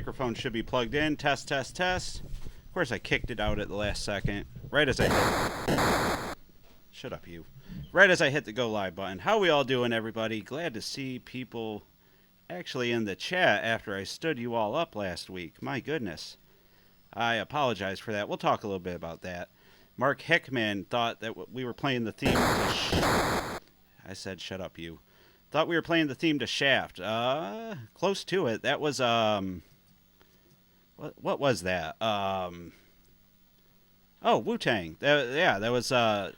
microphone should be plugged in. Test, test, test. Of course, I kicked it out at the last second. Right as I hit... Shut up, you. Right as I hit the go live button. How we all doing, everybody? Glad to see people actually in the chat after I stood you all up last week. My goodness. I apologize for that. We'll talk a little bit about that. Mark Hickman thought that we were playing the theme to... I said, shut up, you. Thought we were playing the theme to Shaft. Close to it. That was, what was that? Oh, Wu-Tang. That was,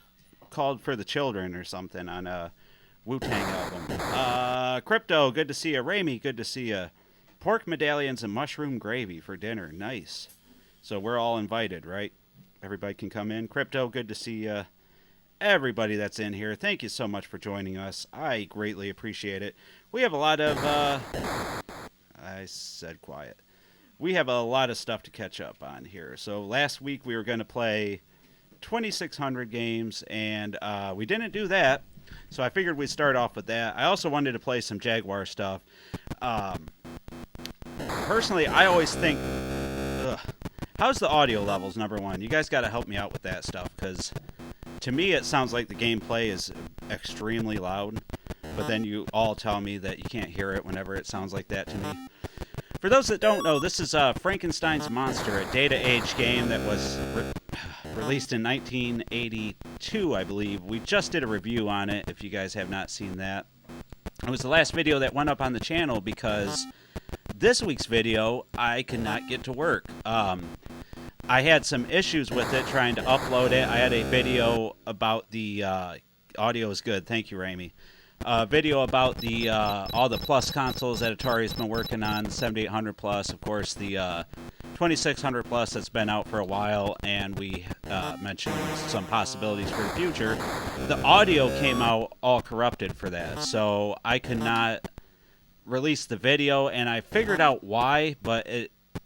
Called for the Children or something on a Wu-Tang album. Crypto, good to see you. Ramey, good to see you. Pork medallions and mushroom gravy for dinner. Nice. So we're all invited, right? Everybody can come in. Crypto, good to see you. Everybody that's in here, thank you so much for joining us. I greatly appreciate it. We have a lot of, I said quiet. We have a lot of stuff to catch up on here. So last week we were going to play 2,600 games, and we didn't do that. So I figured we'd start off with that. I also wanted to play some Jaguar stuff. Personally, I always think, how's the audio levels, number one? You guys got to help me out with that stuff, because... to me, it sounds like the gameplay is extremely loud, but then you all tell me that you can't hear it whenever it sounds like that to me. For those that don't know, this is Frankenstein's Monster, a data age game that was released in 1982, I believe. We just did a review on it, if you guys have not seen that. It was the last video that went up on the channel because this week's video, I could not get to work. I had some issues with it trying to upload it. I had a video about the audio is good. Thank you, Ramey. Video about the all the Plus consoles that Atari's been working on, the 7800 Plus, of course, the 2600 Plus that's been out for a while, and we mentioned some possibilities for the future. The audio came out all corrupted for that, so I could not release the video, and I figured out why, but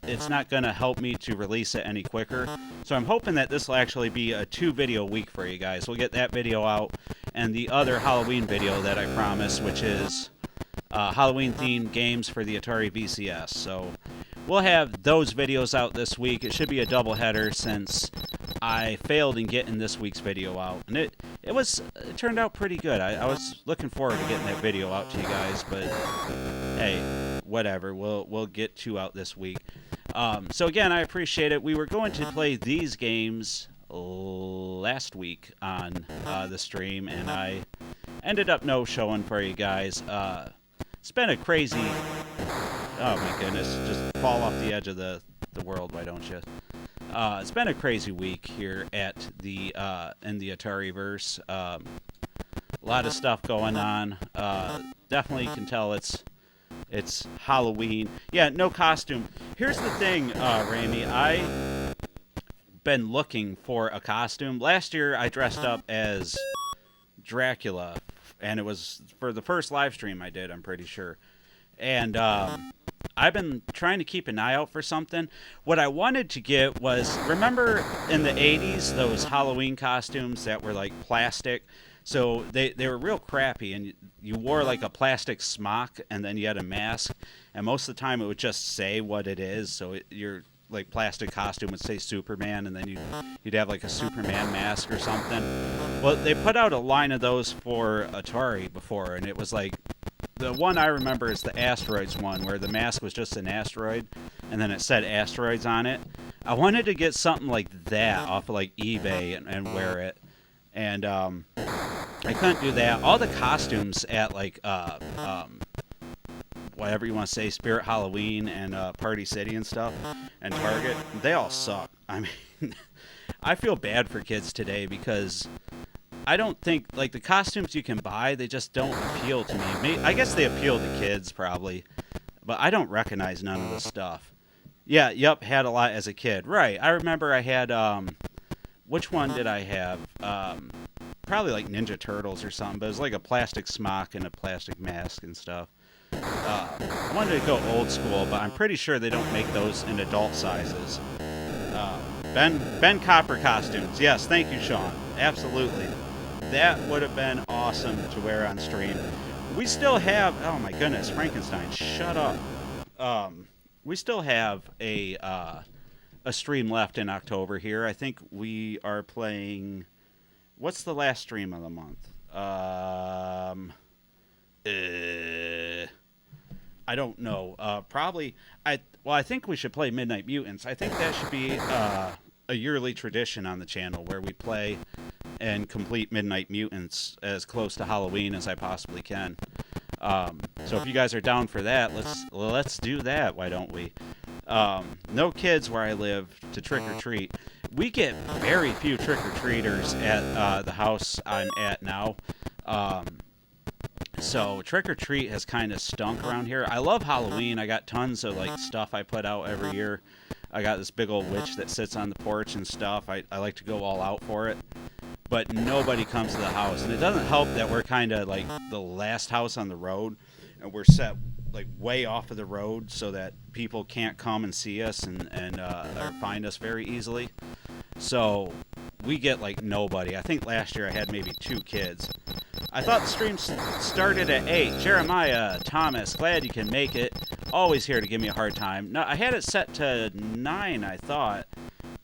it's not going to help me to release it any quicker. So I'm hoping that this will actually be a 2-video week for you guys. We'll get that video out and the other Halloween video that I promised, which is Halloween-themed games for the Atari VCS. So we'll have those videos out this week. It should be a doubleheader since I failed in getting this week's video out. And it turned out pretty good. I was looking forward to getting that video out to you guys, but hey, whatever. We'll get 2 out this week. So again, I appreciate it. We were going to play these games last week on the stream, and I ended up no-showing for you guys. It's been a crazy... Oh my goodness, just fall off the edge of the world, why don't you? It's been a crazy week here at the in the Atariverse. A lot of stuff going on. Definitely can tell it's Halloween. Yeah, no costume. Here's the thing, Ramey. I've been looking for a costume. Last year, I dressed up as Dracula, and it was for the first live stream I did, I'm pretty sure. And I've been trying to keep an eye out for something. What I wanted to get was, remember in the 80s, those Halloween costumes that were like plastic? So they were real crappy, and you wore like a plastic smock, and then you had a mask, and most of the time it would just say what it is. So your like plastic costume would say Superman, and then you'd have like a Superman mask or something. Well, they put out a line of those for Atari before, and it was like, the one I remember is the Asteroids one, where the mask was just an asteroid, and then it said Asteroids on it. I wanted to get something like that off of like eBay and wear it. And I couldn't do that. All the costumes at like whatever you want to say, Spirit Halloween and Party City and stuff, and Target, they all suck. I mean, I feel bad for kids today because I don't think, like, the costumes you can buy, they just don't appeal to me. I guess they appeal to kids probably, but I don't recognize none of the stuff. Yeah, yep, had a lot as a kid. Right, I remember I had, which one did I have? Probably like Ninja Turtles or something, but it was like a plastic smock and a plastic mask and stuff. I wanted to go old school, but I'm pretty sure they don't make those in adult sizes. Ben Copper costumes. Yes, thank you, Sean. Absolutely. That would have been awesome to wear on stream. We still have... Oh, my goodness. Frankenstein, shut up. we still have a stream left in October here. I think we are playing. What's the last stream of the month? I don't know. Probably. I think we should play Midnight Mutants. I think that should be a yearly tradition on the channel where we play and complete Midnight Mutants as close to Halloween as I possibly can. So if you guys are down for that, let's do that. Why don't we? No kids where I live to trick or treat. We get very few trick or treaters at the house I'm at now. So trick or treat has kind of stunk around here. I love Halloween. I got tons of like stuff I put out every year. I got this big old witch that sits on the porch and stuff. I like to go all out for it. But nobody comes to the house, and it doesn't help that we're kind of like the last house on the road, and we're set like way off of the road so that people can't come and see us and or find us very easily. So we get like nobody. I think last year I had maybe 2 kids. I thought the stream started at 8. Jeremiah Thomas, glad you can make it. Always here to give me a hard time. No, I had it set to 9, I thought.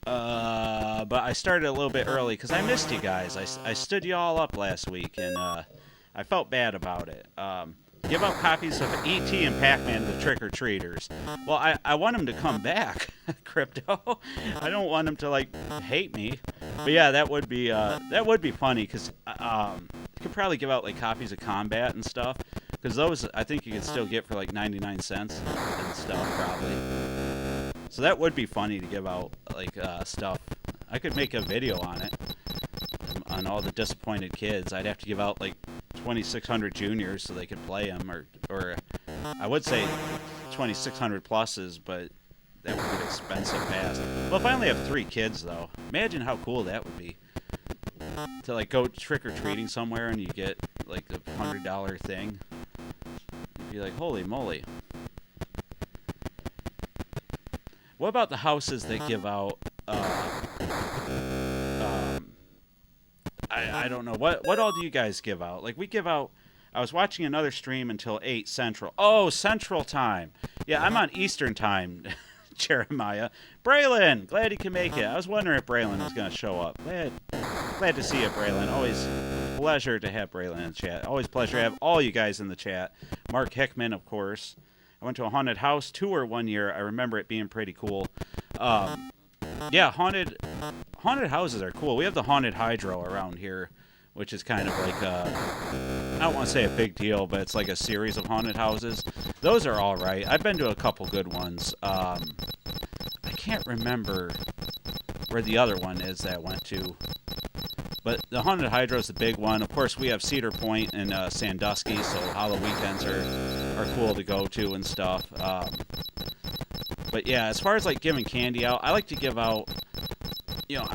But I started a little bit early because I missed you guys. I stood you all up last week, and I felt bad about it. Give out copies of E.T. and Pac-Man to trick-or-treaters. Well, I want them to come back, Crypto. I don't want them to, like, hate me. But yeah, that would be funny, because you could probably give out, like, copies of Combat and stuff. Because those, I think you could still get for, like, 99 cents and stuff, probably. So that would be funny to give out, like, stuff. I could make a video on it, on all the disappointed kids. I'd have to give out, like, 2,600 juniors so they could play them, or I would say 2,600 pluses, but that would get expensive fast. Well, if I only have 3 kids, though, imagine how cool that would be. To, like, go trick-or-treating somewhere and you get, like, a $100 thing. You'd be like, holy moly. What about the houses that give out, I don't know. What all do you guys give out? Like, we give out... I was watching another stream until 8 Central. Oh, Central Time. Yeah, I'm on Eastern Time, Jeremiah. Braylon, glad you can make it. I was wondering if Braylon was going to show up. Glad to see you, Braylon. Always a pleasure to have Braylon in the chat. Always a pleasure to have all you guys in the chat. Mark Hickman, of course. I went to a haunted house tour one year. I remember it being pretty cool. Yeah, haunted houses are cool. We have the Haunted Hydro around here, which is kind of like I don't want to say a big deal, but it's like a series of haunted houses. Those are all right. I've been to a couple good ones. I can't remember where the other one is that I went to. But the Haunted Hydro is the big one. Of course, we have Cedar Point and Sandusky, so Hollow Weekends are cool to go to and stuff. But yeah, as far as like giving candy out, I like to give out, you know,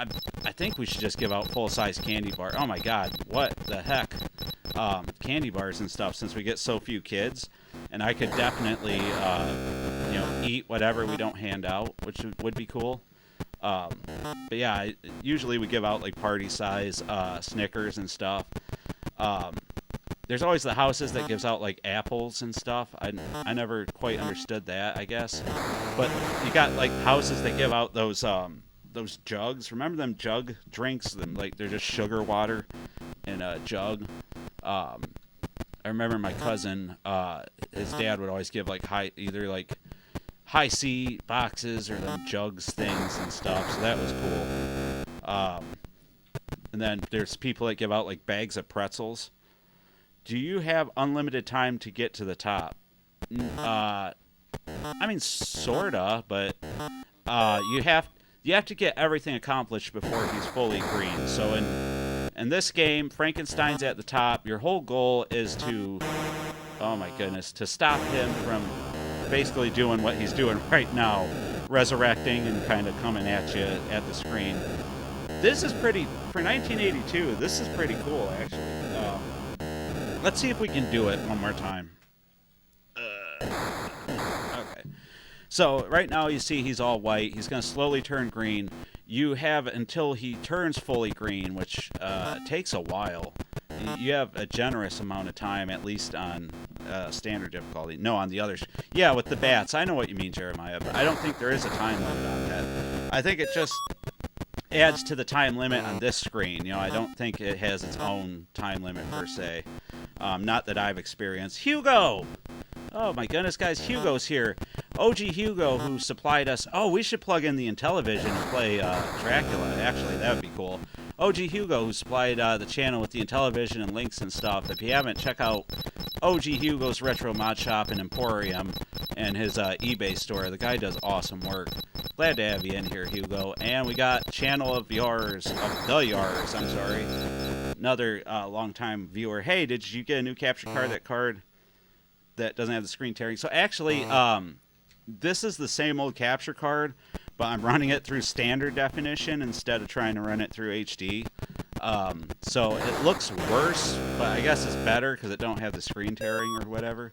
I think we should just give out full-size candy bar. Oh my God, what the heck? Candy bars and stuff, since we get so few kids. And I could definitely, you know, eat whatever we don't hand out, which would be cool. But yeah, usually we give out like party-size Snickers and stuff. There's always the houses that gives out like apples and stuff. I never quite understood that, I guess. But you got like houses that give out those jugs. Remember them jug drinks? Them like they're just sugar water in a jug. I remember my cousin, his dad would always give like either high C boxes or them jugs things and stuff. So that was cool. And then there's people that give out like bags of pretzels. Do you have unlimited time to get to the top? I mean, sorta, but you have to get everything accomplished before he's fully green. So in this game, Frankenstein's at the top. Your whole goal is to, oh my goodness, to stop him from basically doing what he's doing right now, resurrecting and kind of coming at you at the screen. This is pretty, for 1982, this is pretty cool, actually. Let's see if we can do it one more time. Okay. So right now you see he's all white. He's going to slowly turn green. You have until he turns fully green, which takes a while. You have a generous amount of time, at least on standard difficulty. No, on the others. Yeah, with the bats. I know what you mean, Jeremiah, but I don't think there is a time limit on that. I think it just adds to the time limit on this screen. I don't think it has its own time limit per se. Not that I've experienced. Hugo! Oh my goodness, guys, Hugo's here. OG Hugo, who supplied us... Oh, we should plug in the Intellivision and play Dracula. Actually, that would be cool. OG Hugo, who supplied the channel with the Intellivision and links and stuff. If you haven't, check out OG Hugo's Retro Mod Shop and Emporium and his eBay store. The guy does awesome work. Glad to have you in here, Hugo. And we got channel of yours, of the yours, I'm sorry. Another long-time viewer. Hey, did you get a new capture card? That card that doesn't have the screen tearing. So actually, this is the same old capture card, but I'm running it through standard definition instead of trying to run it through HD. So it looks worse, but I guess it's better because it don't have the screen tearing or whatever.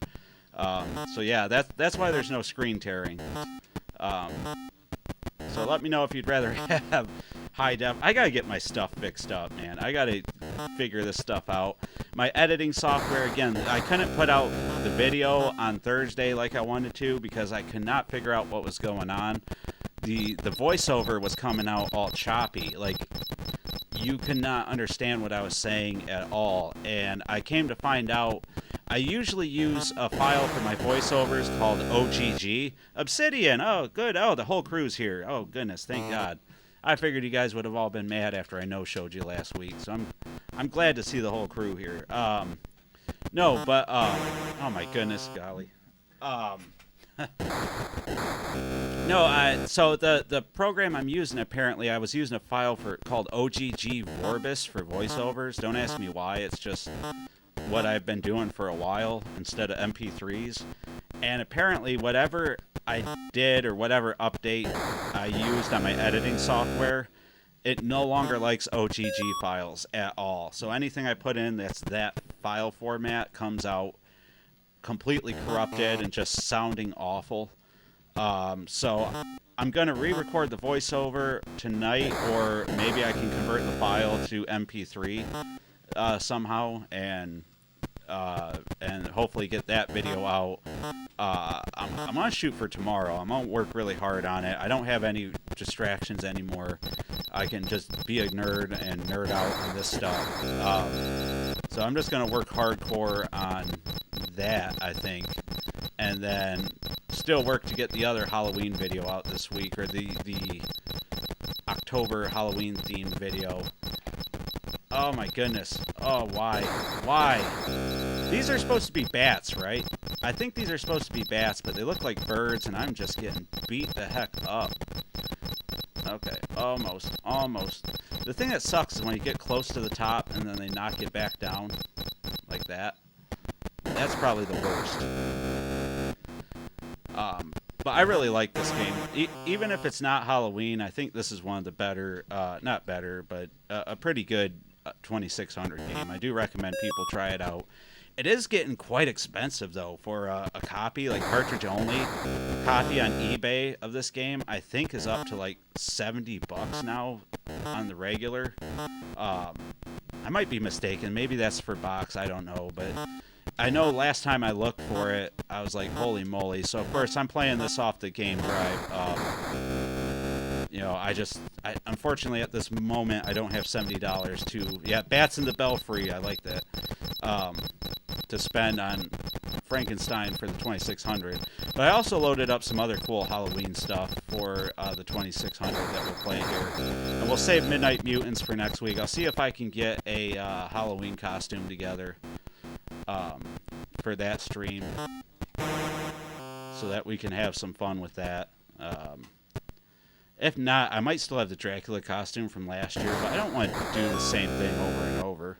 So yeah, that's why there's no screen tearing. So let me know if you'd rather have high def. I gotta get my stuff fixed up, man. I gotta figure this stuff out. My editing software, again, I couldn't put out the video on Thursday like I wanted to because I could not figure out what was going on. The voiceover was coming out all choppy. Like, you could not understand what I was saying at all. And I came to find out I usually use a file for my voiceovers called OGG. Obsidian! Oh, good. Oh, the whole crew's here. Oh, goodness. Thank God. I figured you guys would have all been mad after I no-showed you last week. So I'm glad to see the whole crew here. No, but... oh, my goodness, golly. No, so the program I'm using, apparently, I was using a file called OGG Vorbis for voiceovers. Don't ask me why. It's just what I've been doing for a while instead of MP3s. And apparently, whatever I did or whatever update I used on my editing software, it no longer likes OGG files at all. So anything I put in that's that file format comes out completely corrupted and just sounding awful. So I'm going to re-record the voiceover tonight, or maybe I can convert the file to MP3 somehow and hopefully get that video out. I'm going to shoot for tomorrow. I'm going to work really hard on it. I don't have any distractions anymore. I can just be a nerd and nerd out on this stuff. So I'm just going to work hardcore on that, I think, and then still work to get the other Halloween video out this week, or the October Halloween themed video. Oh my goodness. Oh, why? These are supposed to be bats, right? I think these are supposed to be bats, but they look like birds, and I'm just getting beat the heck up. Okay, almost. The thing that sucks is when you get close to the top and then they knock you back down like that. That's probably the worst. But I really like this game. Even if it's not Halloween, I think this is one of the better, not better, but a pretty good 2600 game. I do recommend people try it out. It is getting quite expensive, though, for a copy, like cartridge-only copy on eBay of this game. I think is up to like $70 now on the regular. I might be mistaken. Maybe that's for box. I don't know, but I know last time I looked for it, I was like, holy moly. So, of course, I'm playing this off the game drive. You know, unfortunately, at this moment, I don't have $70 to... Yeah, Bats in the Belfry. I like that. To spend on Frankenstein for the 2600. But I also loaded up some other cool Halloween stuff for the 2600 that we'll play here. And we'll save Midnight Mutants for next week. I'll see if I can get a Halloween costume together for that stream so that we can have some fun with that. If not, I might still have the Dracula costume from last year, but I don't want to do the same thing over and over.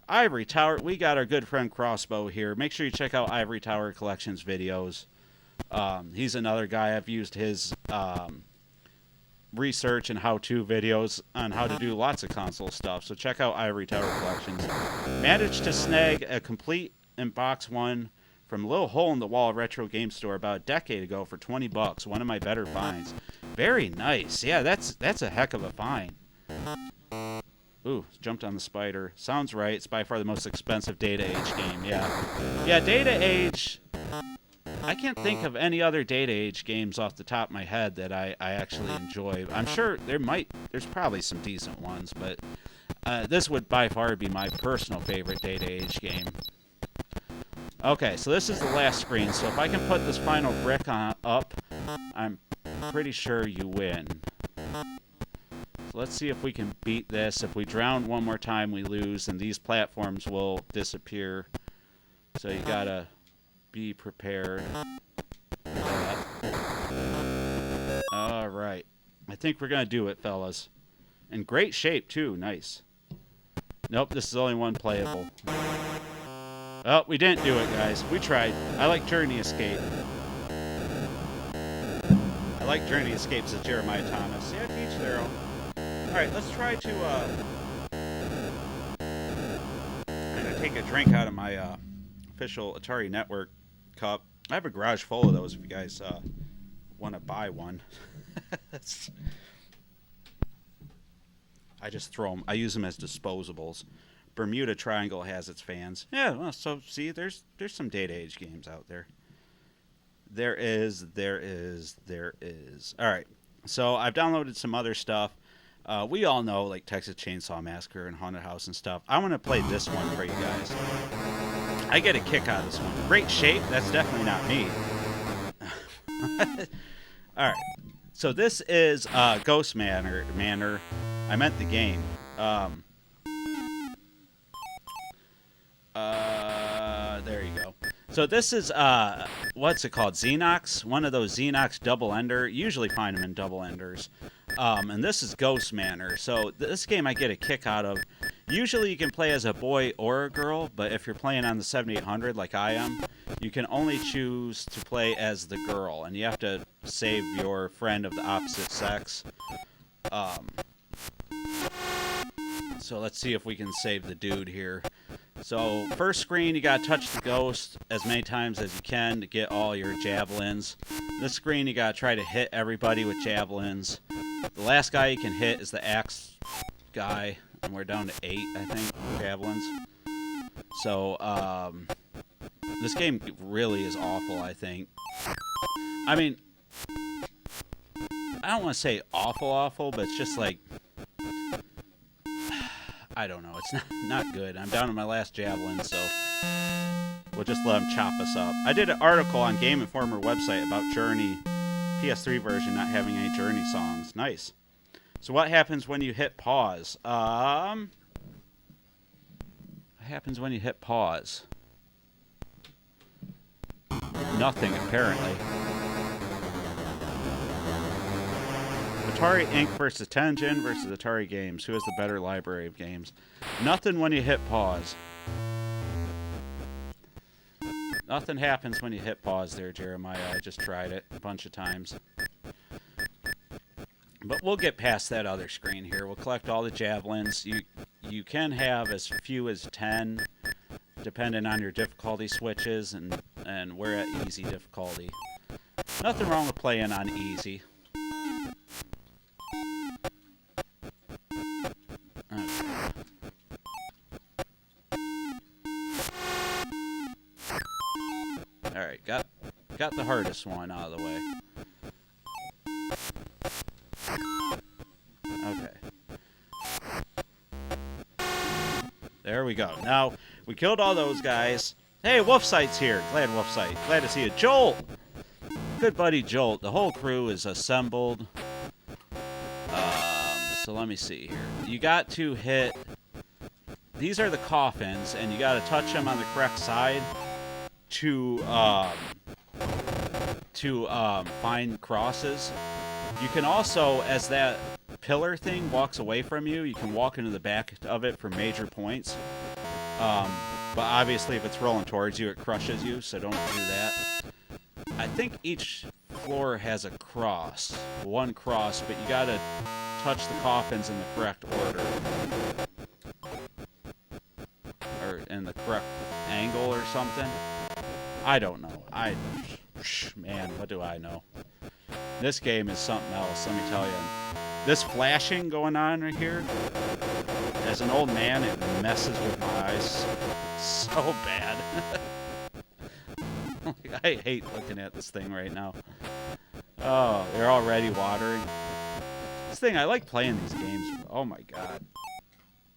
Ivory Tower, we got our good friend Crossbow here. Make sure you check out Ivory Tower Collections videos. He's another guy. I've used his research and how-to videos on how to do lots of console stuff. So check out Ivory Tower Collections. Managed to snag a complete in box one from a little hole-in-the-wall retro game store about a decade ago for $20. One of my better finds. Very nice. Yeah, that's a heck of a find. Ooh, jumped on the spider. Sounds right. It's by far the most expensive Data Age game. Yeah. Yeah, Data Age... I can't think of any other Data Age games off the top of my head that I actually enjoy. I'm sure there's probably some decent ones, but this would by far be my personal favorite Data Age game. Okay, so this is the last screen, so if I can put this final brick up, I'm pretty sure you win. So let's see if we can beat this. If we drown one more time, we lose, and these platforms will disappear. So you gotta be prepared for that. Alright. I think we're gonna do it, fellas. In great shape, too. Nice. Nope, this is only one playable. Oh, we didn't do it, guys. We tried. I like Journey Escape. I like Journey Escape, says Jeremiah Thomas. Yeah, to each their own. Alright, let's try to, I'm gonna take a drink out of my, official Atari Network cup. I have a garage full of those if you guys, want to buy one. I just throw them. I use them as disposables. Bermuda Triangle has its fans. Yeah, well, so see, there's some Data Age games out there. There is. All right, so I've downloaded some other stuff. We all know, like Texas Chainsaw Massacre and Haunted House and stuff. I want to play this one for you guys. I get a kick out of this one. Great shape. That's definitely not me. All right. So this is Ghost Manor. I meant the game. There you go. So this is, what's it called? Xenox? One of those Xenox double ender. Usually find them in double enders. And this is Ghost Manor. So this game I get a kick out of. Usually you can play as a boy or a girl, but if you're playing on the 7800 like I am, you can only choose to play as the girl, and you have to save your friend of the opposite sex. So let's see if we can save the dude here. So first screen, you gotta touch the ghost as many times as you can to get all your javelins. This screen, you gotta try to hit everybody with javelins. The last guy you can hit is the axe guy, and we're down to 8, I think, javelins. So this game really is awful, I think. I mean, I don't want to say awful, but it's just like, I don't know. It's not good. I'm down to my last javelin, so we'll just let him chop us up. I did an article on Game Informer website about Journey PS3 version not having any Journey songs. Nice. So what happens when you hit pause? What happens when you hit pause? Nothing, apparently. Atari Inc. versus Tengen versus Atari Games. Who has the better library of games? Nothing when you hit pause. Nothing happens when you hit pause there, Jeremiah. I just tried it a bunch of times. But we'll get past that other screen here. We'll collect all the javelins. You can have as few as 10, depending on your difficulty switches, and we're at easy difficulty. Nothing wrong with playing on easy. Alright, got the hardest one out of the way. Okay. There we go. Now, we killed all those guys. Hey, Wolfsight's here. Glad Wolfsight. Glad to see you. Jolt! Good buddy Jolt. The whole crew is assembled. So let me see here. You got to hit... These are the coffins, and you got to touch them on the correct side to find crosses. You can also, as that pillar thing walks away from you, you can walk into the back of it for major points. But obviously if it's rolling towards you, it crushes you, so don't do that. I think each floor has a cross. One cross, but you gotta touch the coffins in the correct order. Or in the correct angle or something. I don't know. Man, what do I know? This game is something else, let me tell you. This flashing going on right here, as an old man, it messes with my eyes so bad. I hate looking at this thing right now. Oh, they're already watering. This thing, I like playing these games. Oh my god.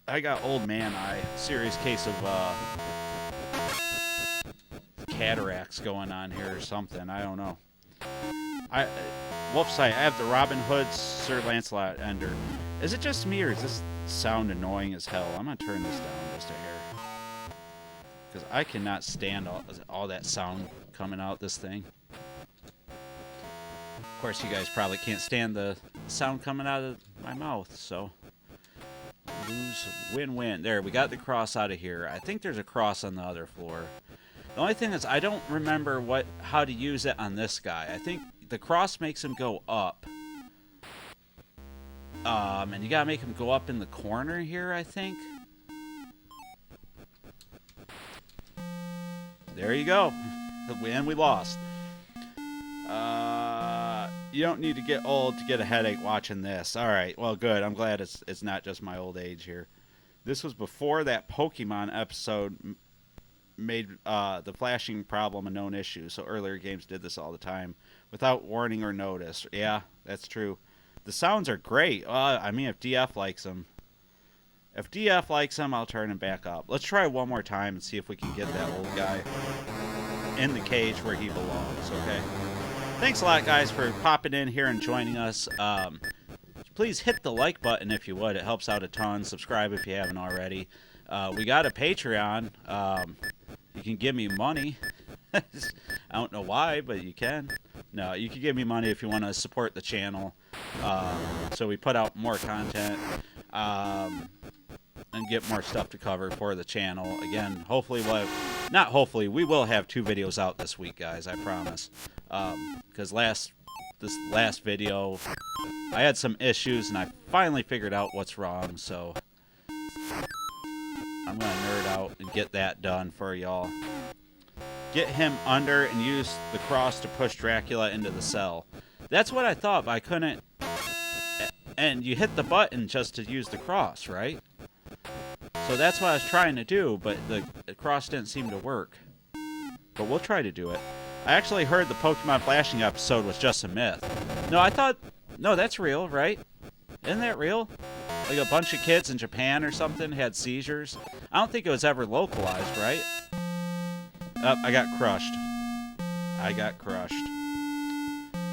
I got old man eye. Serious case of cataracts going on here or something. I don't know. Wolf's Eye, I have the Robin Hood Sir Lancelot Ender. Is it just me or is this sound annoying as hell? I'm gonna turn this down just a hair. Because I cannot stand all that sound coming out this thing. Of course, you guys probably can't stand the sound coming out of my mouth, so lose, win-win. There, we got the cross out of here. I think there's a cross on the other floor. The only thing is, I don't remember how to use it on this guy. I think the cross makes him go up. And you gotta make him go up in the corner here, I think. There you go. And we lost. You don't need to get old to get a headache watching this. All right, well, good. I'm glad it's not just my old age here. This was before that Pokemon episode made the flashing problem a known issue, so earlier games did this all the time without warning or notice. Yeah, that's true. The sounds are great. I mean, if DF likes them. If DF likes them, I'll turn him back up. Let's try one more time and see if we can get that old guy in the cage where he belongs, okay? Thanks a lot, guys, for popping in here and joining us. Please hit the like button if you would. It helps out a ton. Subscribe if you haven't already. We got a Patreon. You can give me money. I don't know why, but you can. No, you can give me money if you want to support the channel. So we put out more content and get more stuff to cover for the channel. Again, hopefully we will have 2 videos out this week, guys. I promise. Because this last video, I had some issues and I finally figured out what's wrong. So I'm gonna nerd out and get that done for y'all. Get him under and use the cross to push Dracula into the cell. That's what I thought, but I couldn't. And you hit the button just to use the cross, right? So that's what I was trying to do, but the cross didn't seem to work. But we'll try to do it. I actually heard the Pokemon flashing episode was just a myth. No, that's real, right? Isn't that real? Like a bunch of kids in Japan or something had seizures. I don't think it was ever localized, right? Oh, I got crushed.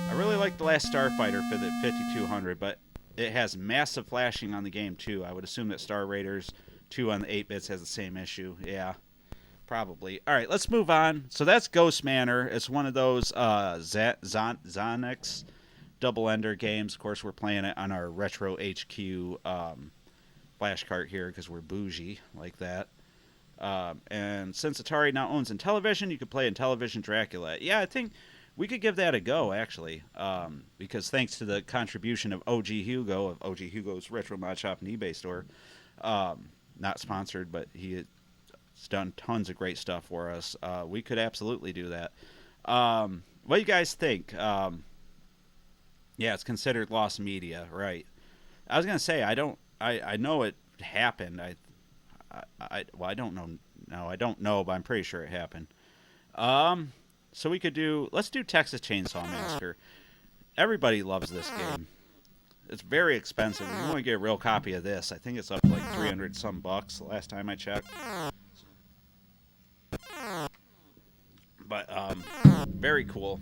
I really like the last Starfighter for the 5200, but it has massive flashing on the game too. I would assume that Star Raiders 2 on the 8-bits has the same issue. Yeah, probably. All right, let's move on. So that's Ghost Manor. It's one of those Zonix double ender games. Of course, we're playing it on our Retro HQ flash cart here because we're bougie like that. And since Atari now owns Intellivision, you could play Intellivision Dracula. Yeah, I think we could give that a go, actually, because thanks to the contribution of OG Hugo of OG Hugo's Retro Mod Shop and eBay store, not sponsored, but he's done tons of great stuff for us. We could absolutely do that. What do you guys think? Yeah, it's considered lost media, right? I was gonna say I know it happened. I don't know. No, I don't know, but I'm pretty sure it happened. So let's do Texas Chainsaw Massacre. Everybody loves this game. It's very expensive. If you want to get a real copy of this, I think it's up to like 300 some bucks the last time I checked. But very cool.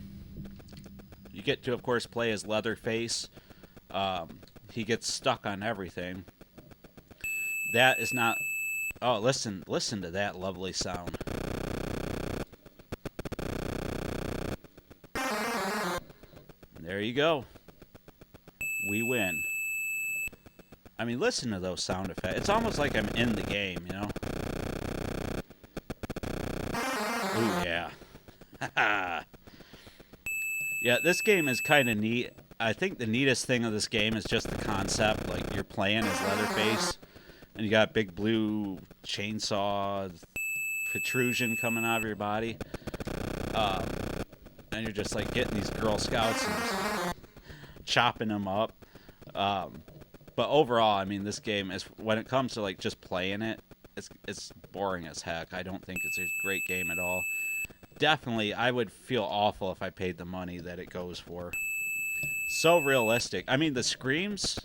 You get to, of course, play as Leatherface. He gets stuck on everything. That is not. Oh, listen to that lovely sound. There you go. We win. I mean, listen to those sound effects. It's almost like I'm in the game, you know? Ooh, yeah. Yeah, this game is kind of neat. I think the neatest thing of this game is just the concept. Like, you're playing as Leatherface, and you got big blue chainsaw protrusion coming out of your body. And you're just, like, getting these Girl Scouts and just chopping them up. But overall, I mean, this game is, when it comes to like just playing it, it's boring as heck. I don't think it's a great game at all. Definitely, I would feel awful if I paid the money that it goes for. So realistic. I mean, the screams,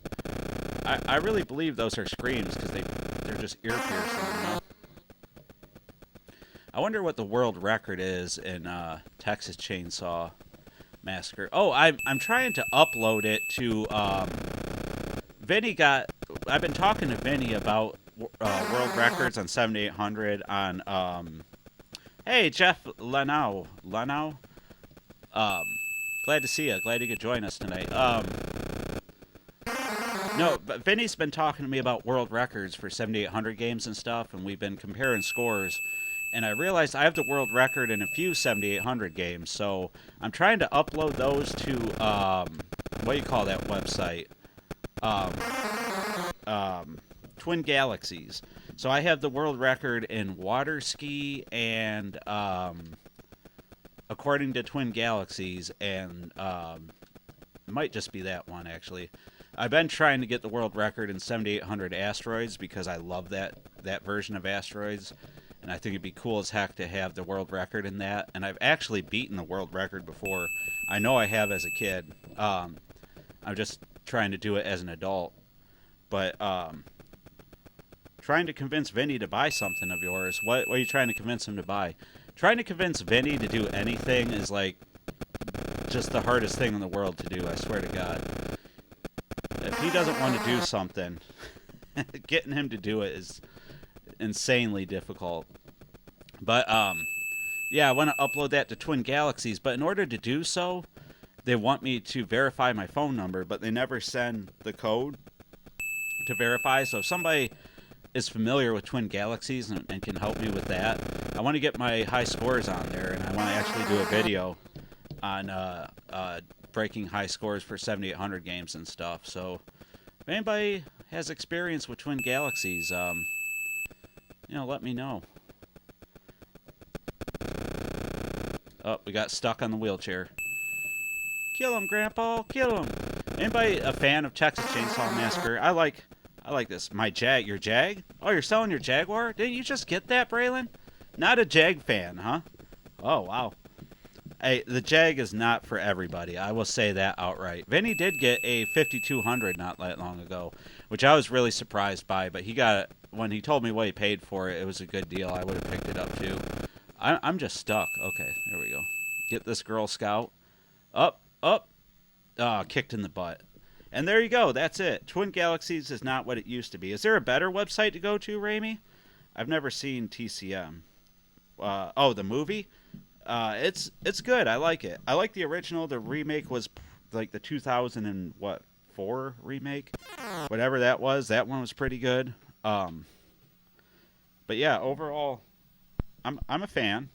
I really believe those are screams because they're just ear piercing, you know? I wonder what the world record is in Texas Chainsaw Massacre. Oh, I'm trying to upload it to Vinny got. I've been talking to Vinny about world records on 7800 on. Hey, Jeff Lanau. Glad to see you. Glad you could join us tonight. No, but Vinny's been talking to me about world records for 7800 games and stuff, and we've been comparing scores. And I realized I have the world record in a few 7800 games, so I'm trying to upload those to what do you call that website? Twin Galaxies. So I have the world record in water ski and according to Twin Galaxies, and might just be that one actually. I've been trying to get the world record in 7800 asteroids because I love that version of asteroids, and I think it'd be cool as heck to have the world record in that. And I've actually beaten the world record before. I know I have as a kid. I'm just trying to do it as an adult. But trying to convince Vinny to buy something of yours. What are you trying to convince him to buy? Trying to convince Vinny to do anything is like just the hardest thing in the world to do, I swear to God. If he doesn't want to do something, getting him to do it is insanely difficult. But yeah, I want to upload that to Twin Galaxies, but in order to do so, they want me to verify my phone number, but they never send the code to verify. So if somebody is familiar with Twin Galaxies and can help me with that, I want to get my high scores on there, and I want to actually do a video on breaking high scores for 7800 games and stuff. So if anybody has experience with Twin Galaxies, let me know. Oh, we got stuck on the wheelchair. Kill him, Grandpa! Kill him! Anybody a fan of Texas Chainsaw Massacre? I like this. Your Jag? Oh, you're selling your Jaguar? Didn't you just get that, Braylon? Not a Jag fan, huh? Oh, wow. Hey, the Jag is not for everybody. I will say that outright. Vinny did get a 5200 not that long ago, which I was really surprised by, but he got it when he told me what he paid for it. It was a good deal. I would have picked it up too. I'm just stuck. Okay, there we go. Get this Girl Scout. Up. Kicked in the butt. And there you go. That's it. Twin Galaxies is not what it used to be. Is there a better website to go to, Ramey? I've never seen TCM. The movie? It's good. I like it. I like the original. The remake was like the 2004 remake, whatever that was. That one was pretty good. But yeah, overall, I'm a fan.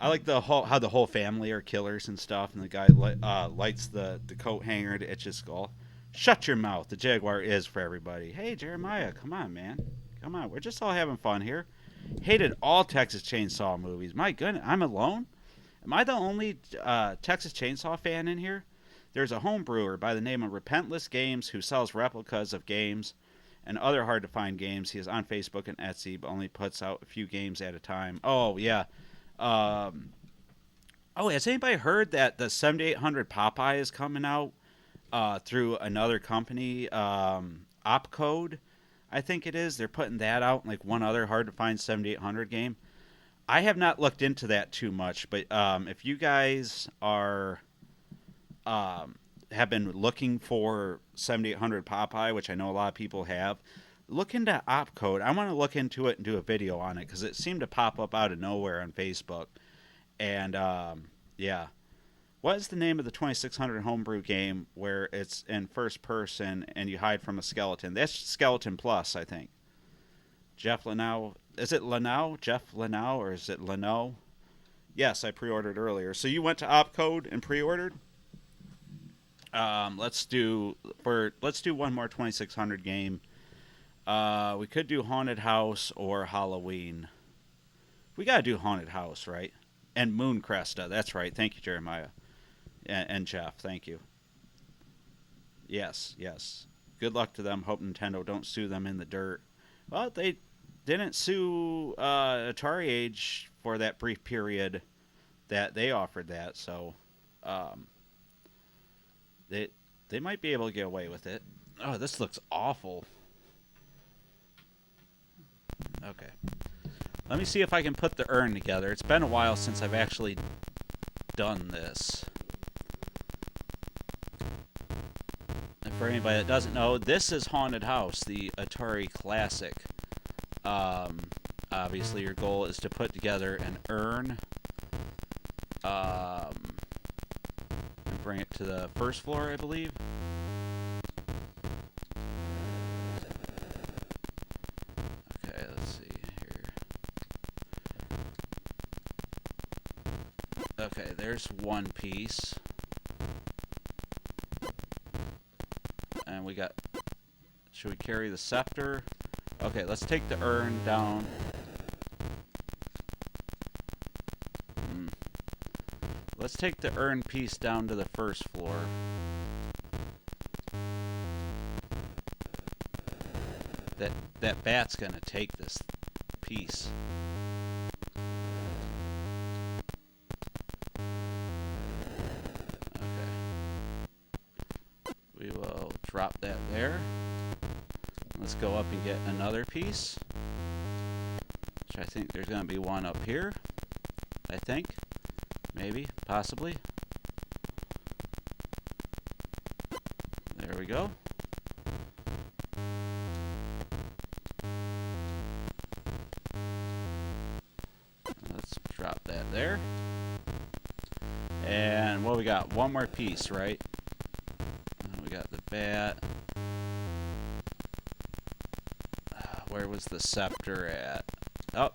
I like how the whole family are killers and stuff, and the guy lights the coat hanger to itch his skull. Shut your mouth. The Jaguar is for everybody. Hey, Jeremiah, come on, man. Come on. We're just all having fun here. Hated all Texas Chainsaw movies. My goodness, I'm alone? Am I the only Texas Chainsaw fan in here? There's a home brewer by the name of Repentless Games who sells replicas of games and other hard-to-find games. He is on Facebook and Etsy, but only puts out a few games at a time. Oh, yeah. Has anybody heard that the 7800 Popeye is coming out through another company, Opcode, I think it is. They're putting that out, like one other hard-to-find 7800 game. I have not looked into that too much, but if you guys are have been looking for 7800 Popeye, which I know a lot of people have, look into Opcode. I want to look into it and do a video on it because it seemed to pop up out of nowhere on Facebook. And yeah, what is the name of the 2600 homebrew game where it's in first person and you hide from a skeleton? That's Skeleton Plus, I think. Jeff Lanau. Is it Lanau? Jeff Lanau, or is it Lano? Yes, I pre-ordered earlier. So you went to Opcode and pre-ordered? Let's do one more 2600 game. We could do Haunted House or Halloween. We gotta do Haunted House, right? And Moon Cresta. That's right. Thank you, Jeremiah. And Jeff. Thank you. Yes, yes. Good luck to them. Hope Nintendo don't sue them in the dirt. Well, they didn't sue Atari Age for that brief period that they offered that, so um, they they might be able to get away with it. Oh, this looks awful. Okay. Let me see if I can put the urn together. It's been a while since I've actually done this. And for anybody that doesn't know, this is Haunted House, the Atari classic. Obviously, your goal is to put together an urn and bring it to the first floor, I believe. Okay, let's see here. Okay, there's one piece. And we got... Should we carry the scepter? Okay, let's take the urn down. Let's take the urn piece down to the first floor. That bat's gonna take this piece. Okay. We will drop that there. Let's go up and get another piece. Which I think there's gonna be one up here. I think. Maybe, possibly. There we go. Let's drop that there. And what we got? One more piece, right? We got the bat. Where was the scepter at? Oh,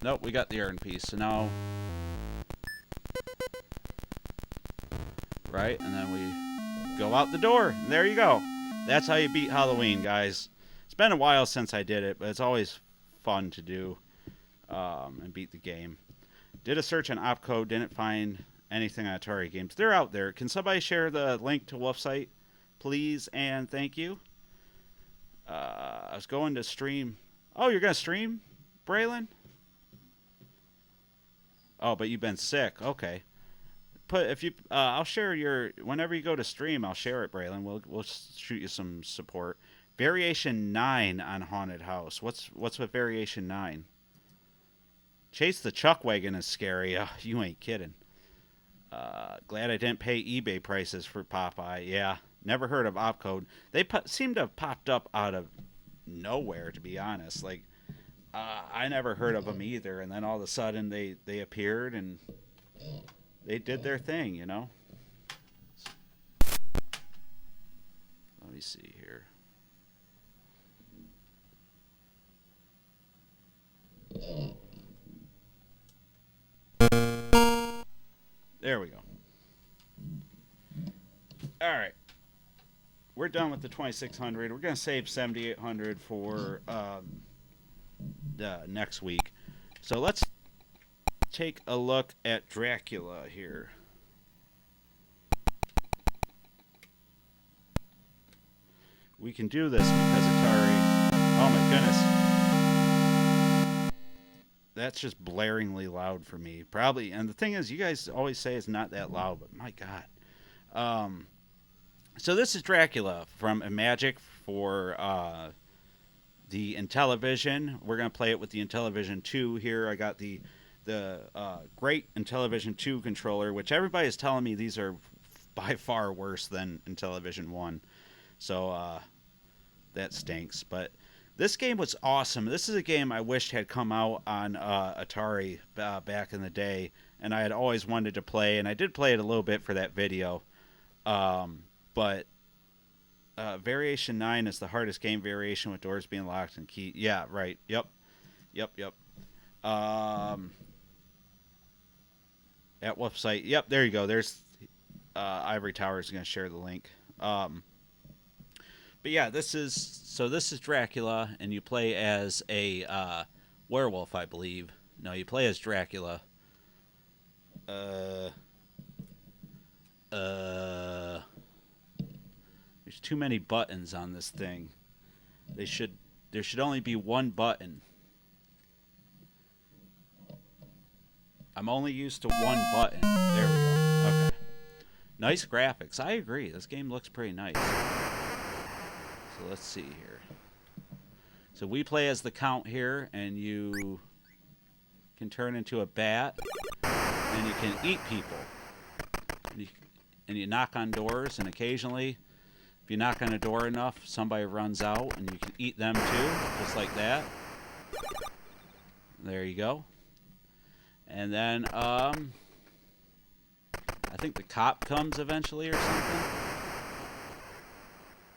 nope, we got the urn piece. So now... Right, and then we go out the door. And there you go. That's how you beat Halloween, guys. It's been a while since I did it, but it's always fun to do and beat the game. Did a search on opcode, didn't find anything on Atari games. They're out there. Can somebody share the link to Wolf's site, please and thank you? I was going to stream. Oh, you're going to stream, Braylon? Oh, but you've been sick. Okay. I'll share your, whenever you go to stream, I'll share it, Braylon. We'll shoot you some support. Variation 9 on Haunted House. What's with Variation 9? Chase the Chuck Wagon is scary. Oh, you ain't kidding. Glad I didn't pay eBay prices for Popeye. Yeah, never heard of opcode. They seem to have popped up out of nowhere, to be honest. Like, I never heard of them either, and then all of a sudden they appeared and they did their thing, you know? Let me see here. There we go. All right. We're done with the 2600. We're going to save 7800 for next week. So let's take a look at Dracula here. We can do this because Atari... Oh my goodness. That's just blaringly loud for me. Probably, and the thing is, you guys always say it's not that loud, but my God. So this is Dracula from Magic for the Intellivision. We're going to play it with the Intellivision 2 here. I got the great Intellivision 2 controller, which everybody is telling me these are by far worse than Intellivision 1. So that stinks. But this game was awesome. This is a game I wished had come out on Atari back in the day, and I had always wanted to play, and I did play it a little bit for that video. But Variation 9 is the hardest game variation with doors being locked and key. Yeah, right. Yep. At website. Yep, there you go. There's Ivory Tower is going to share the link. But yeah, this is Dracula, and you play as a werewolf, I believe. No, you play as Dracula. Your There's too many buttons on this thing. There should only be one button. I'm only used to one button. There we go. Okay. Nice graphics. I agree. This game looks pretty nice. So let's see here. So we play as the Count here, and you can turn into a bat, and you can eat people. And you knock on doors, and occasionally, if you knock on a door enough, somebody runs out, and you can eat them too, just like that. There you go. And then, I think the cop comes eventually or something.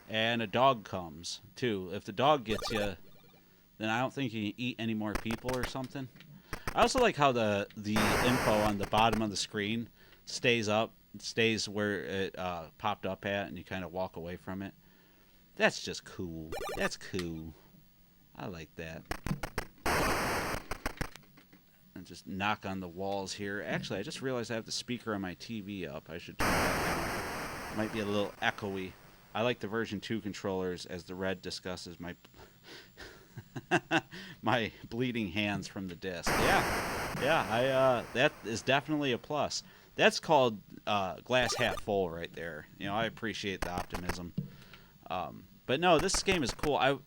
And a dog comes, too. If the dog gets you, then I don't think you can eat any more people or something. I also like how the info on the bottom of the screen stays where it popped up at, and you kind of walk away from it. That's just cool. That's cool. I like that. And just knock on the walls here. Actually, I just realized I have the speaker on my TV up. I should turn that down. Might be a little echoey. I like the version 2 controllers, as the red discusses my my bleeding hands from the disc. Yeah, that is definitely a plus. That's called glass half full right there. You know, I appreciate the optimism. But no, this game is cool.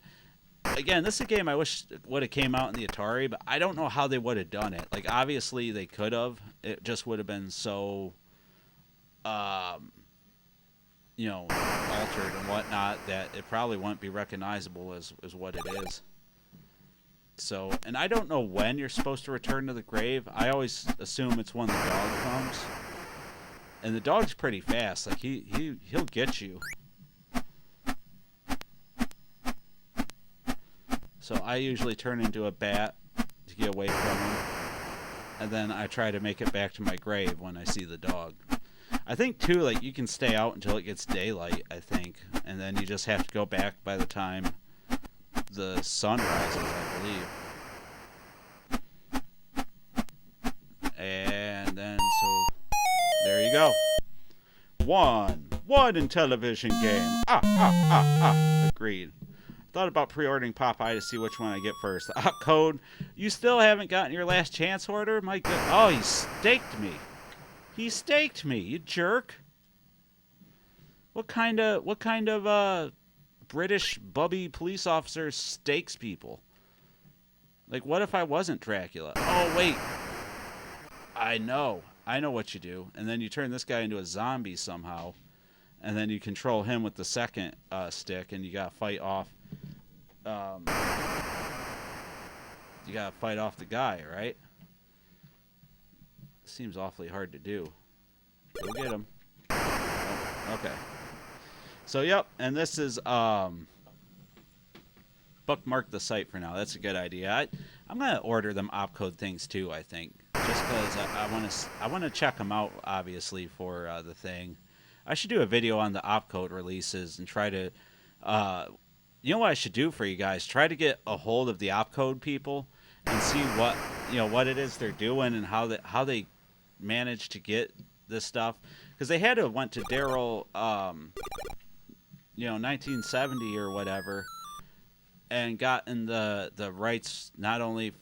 Again, this is a game I wish would have came out in the Atari, but I don't know how they would have done it. Like, obviously they could have. It just would have been so, you know, altered and whatnot that it probably wouldn't be recognizable as what it is. So, and I don't know when you're supposed to return to the grave. I always assume it's when the dog comes. And the dog's pretty fast. Like, he'll get you. So I usually turn into a bat to get away from him. And then I try to make it back to my grave when I see the dog. I think, too, like, you can stay out until it gets daylight, I think. And then you just have to go back by the time the sun rises, I believe. And then, so, there you go. One in television game. Agreed. Thought about pre-ordering Popeye to see which one I get first. The code. You still haven't gotten your last chance order? My God. Oh, he staked me. He staked me, you jerk. What kind of British bubby police officer stakes people? Like, what if I wasn't Dracula? Oh, wait. I know what you do. And then you turn this guy into a zombie somehow. And then you control him with the second stick, and you gotta fight off the guy, right? Seems awfully hard to do. Go get him. Oh, okay. So, yep, and this is bookmark the site for now. That's a good idea. I'm gonna order them opcode things too, I think, just because I want to check them out, obviously, for the thing. I should do a video on the opcode releases and try to, you know what I should do for you guys? Try to get a hold of the opcode people and see what it is they're doing and how they managed to get this stuff, because they had to have went to Daryl, 1970 or whatever, and gotten the rights, not only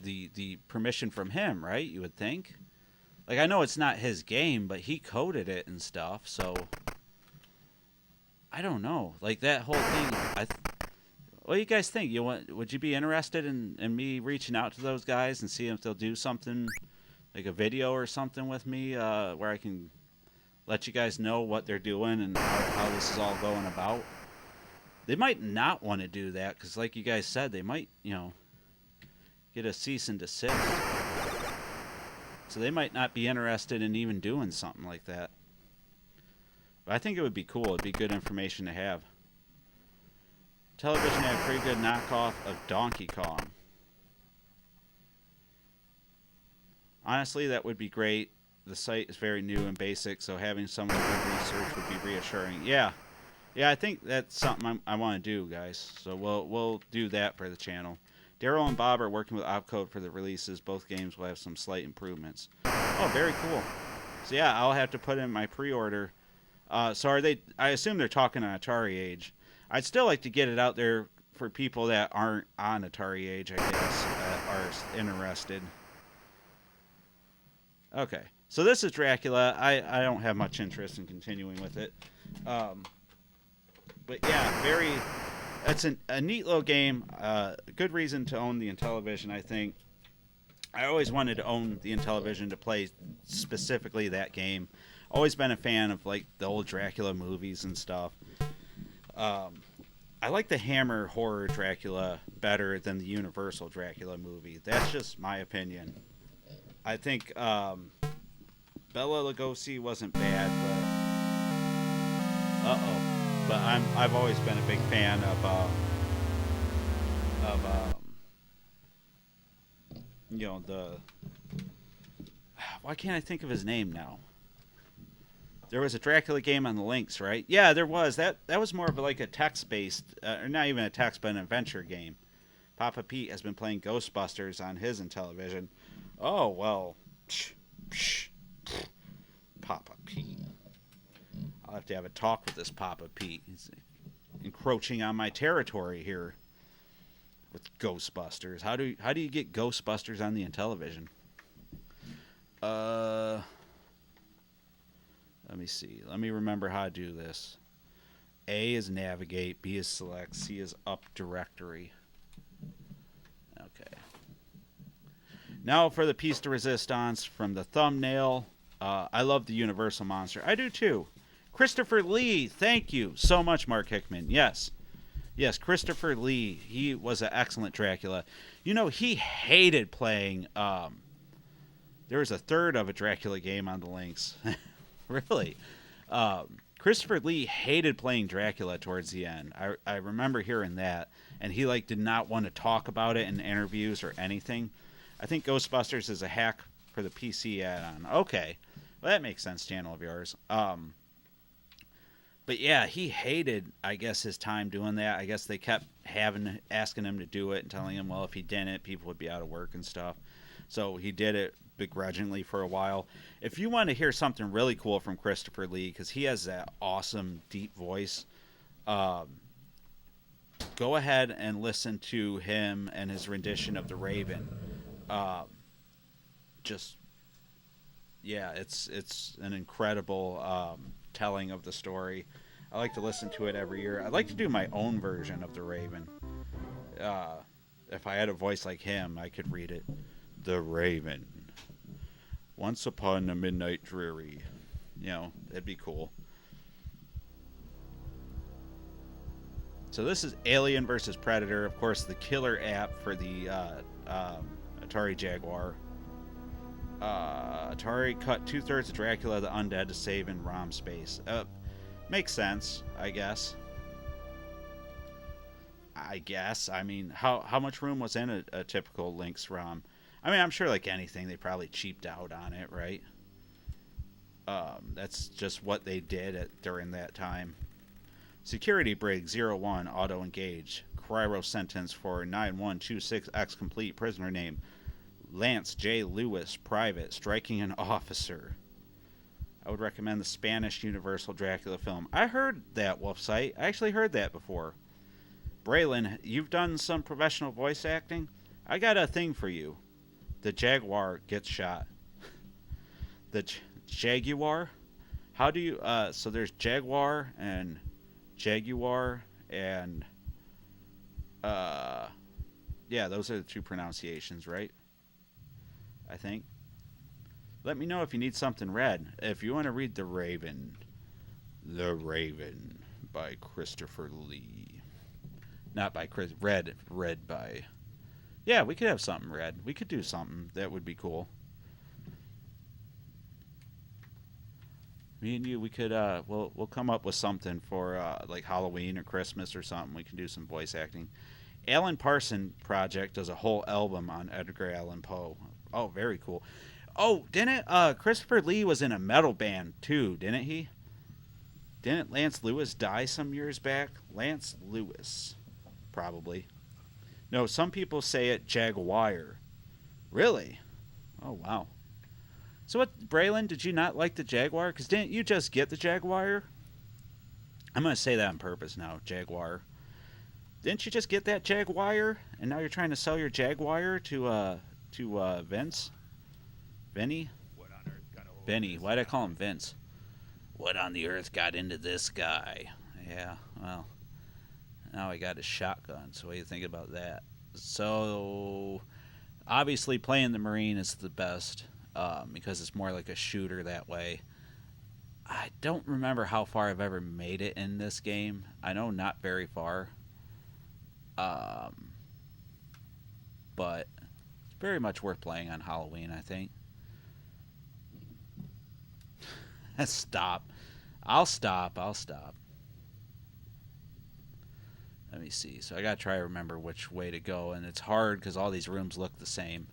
the permission from him, right? You would think. Like, I know it's not his game, but he coded it and stuff, so I don't know. Like, that whole thing, what do you guys think? Would you be interested in me reaching out to those guys and seeing if they'll do something, like a video or something with me, where I can let you guys know what they're doing and how this is all going about? They might not want to do that, because like you guys said, they might, get a cease and desist. So they might not be interested in even doing something like that. But I think it would be cool. It'd be good information to have. Television had a pretty good knockoff of Donkey Kong. Honestly, that would be great. The site is very new and basic, so having someone do research would be reassuring. Yeah, I think that's something I want to do, guys. So we'll do that for the channel. Daryl and Bob are working with opcode for the releases. Both games will have some slight improvements. Oh, very cool. So yeah, I'll have to put in my pre-order So are they? I assume they're talking on Atari age. I'd still like to get it out there for people that aren't on Atari age, I guess, that are interested. Okay, so this is Dracula. I don't have much interest in continuing with it. Um, but yeah, very. It's a neat little game. Good reason to own the Intellivision, I think. I always wanted to own the Intellivision to play specifically that game. Always been a fan of like the old Dracula movies and stuff. I like the Hammer horror Dracula better than the Universal Dracula movie. That's just my opinion. I think Bela Lugosi wasn't bad, but I've always been a big fan of you know, the, why can't I think of his name now? There was a Dracula game on the Lynx, right? Yeah, there was. That was more of like a text-based, or not even a text, but an adventure game. Papa Pete has been playing Ghostbusters on his Intellivision. Oh, well. Papa Pete. I'll have to have a talk with this Papa Pete. He's encroaching on my territory here with Ghostbusters. How do you get Ghostbusters on the Intellivision? Let me see. Let me remember how to do this. A is navigate, B is select, C is up directory. Okay. Now for the piece de resistance from the thumbnail. I love the Universal Monster. I do too. Christopher Lee, thank you so much, Mark Hickman. Yes, Christopher Lee. He was an excellent Dracula. You know, he hated playing. There was a third of a Dracula game on the Lynx. Really? Christopher Lee hated playing Dracula towards the end. I remember hearing that, and he like did not want to talk about it in interviews or anything. I think Ghostbusters is a hack for the PC add-on. Okay, well that makes sense, channel of yours. But yeah, he hated, I guess, his time doing that. I guess they kept asking him to do it and telling him, well, if he didn't, people would be out of work and stuff. So he did it begrudgingly for a while. If you want to hear something really cool from Christopher Lee, because he has that awesome deep voice, go ahead and listen to him and his rendition of The Raven. It's an incredible telling of the story. I like to listen to it every year. I'd like to do my own version of The Raven. If I had a voice like him, I could read it. The Raven. Once upon a midnight dreary. You know, that'd be cool. So this is Alien vs. Predator. Of course, the killer app for the Atari Jaguar. Atari cut 2/3 of Dracula the Undead to save in ROM space. Makes sense, I guess. I mean, how much room was in a typical Lynx ROM? I mean, I'm sure like anything, they probably cheaped out on it, right? That's just what they did during that time. Security Brig 01 auto engage. Cryo sentence for 9126X complete. Prisoner name Lance J. Lewis, private, striking an officer. I would recommend the Spanish Universal Dracula film. I heard that, Wolfsight. I actually heard that before. Braylon, you've done some professional voice acting? I got a thing for you. The Jaguar gets shot. The Jaguar? How do you... so there's Jaguar and Jaguar and... yeah, those are the two pronunciations, right? I think. Let me know if you need something read. If you want to read The Raven by Christopher Lee. Not by Chris. Read by. Yeah, we could have something read. We could do something that would be cool. Me and you, we could. We'll come up with something for like Halloween or Christmas or something. We can do some voice acting. Alan Parson Project does a whole album on Edgar Allan Poe. Oh, very cool. Oh, didn't Christopher Lee was in a metal band too, didn't he? Didn't Lance Lewis die some years back? Lance Lewis, probably. No, some people say it Jaguar. Really? Oh, wow. So what, Braylon, did you not like the Jaguar? Because didn't you just get the Jaguar? I'm going to say that on purpose now, Jaguar. Didn't you just get that Jaguar? And now you're trying to sell your Jaguar to Vince? Vinny? Vinny. Why'd I call him Vince? What on the earth got into this guy? Yeah, well, now I got a shotgun, so what do you think about that? So, obviously playing the Marine is the best, because it's more like a shooter that way. I don't remember how far I've ever made it in this game. I know not very far. But it's very much worth playing on Halloween, I think. Stop. I'll stop. Let me see. So I gotta try to remember which way to go, and it's hard because all these rooms look the same.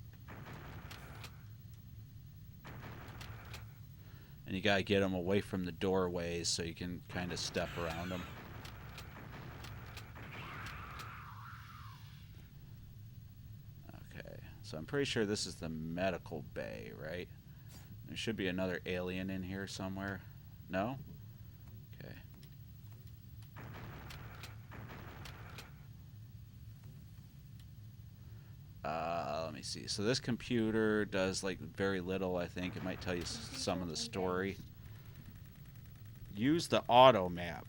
And you gotta get them away from the doorways so you can kind of step around them. Okay, so I'm pretty sure this is the medical bay, right? There should be another alien in here somewhere. No? Okay. Let me see. So this computer does like very little, I think. It might tell you some of the story. Use the auto map.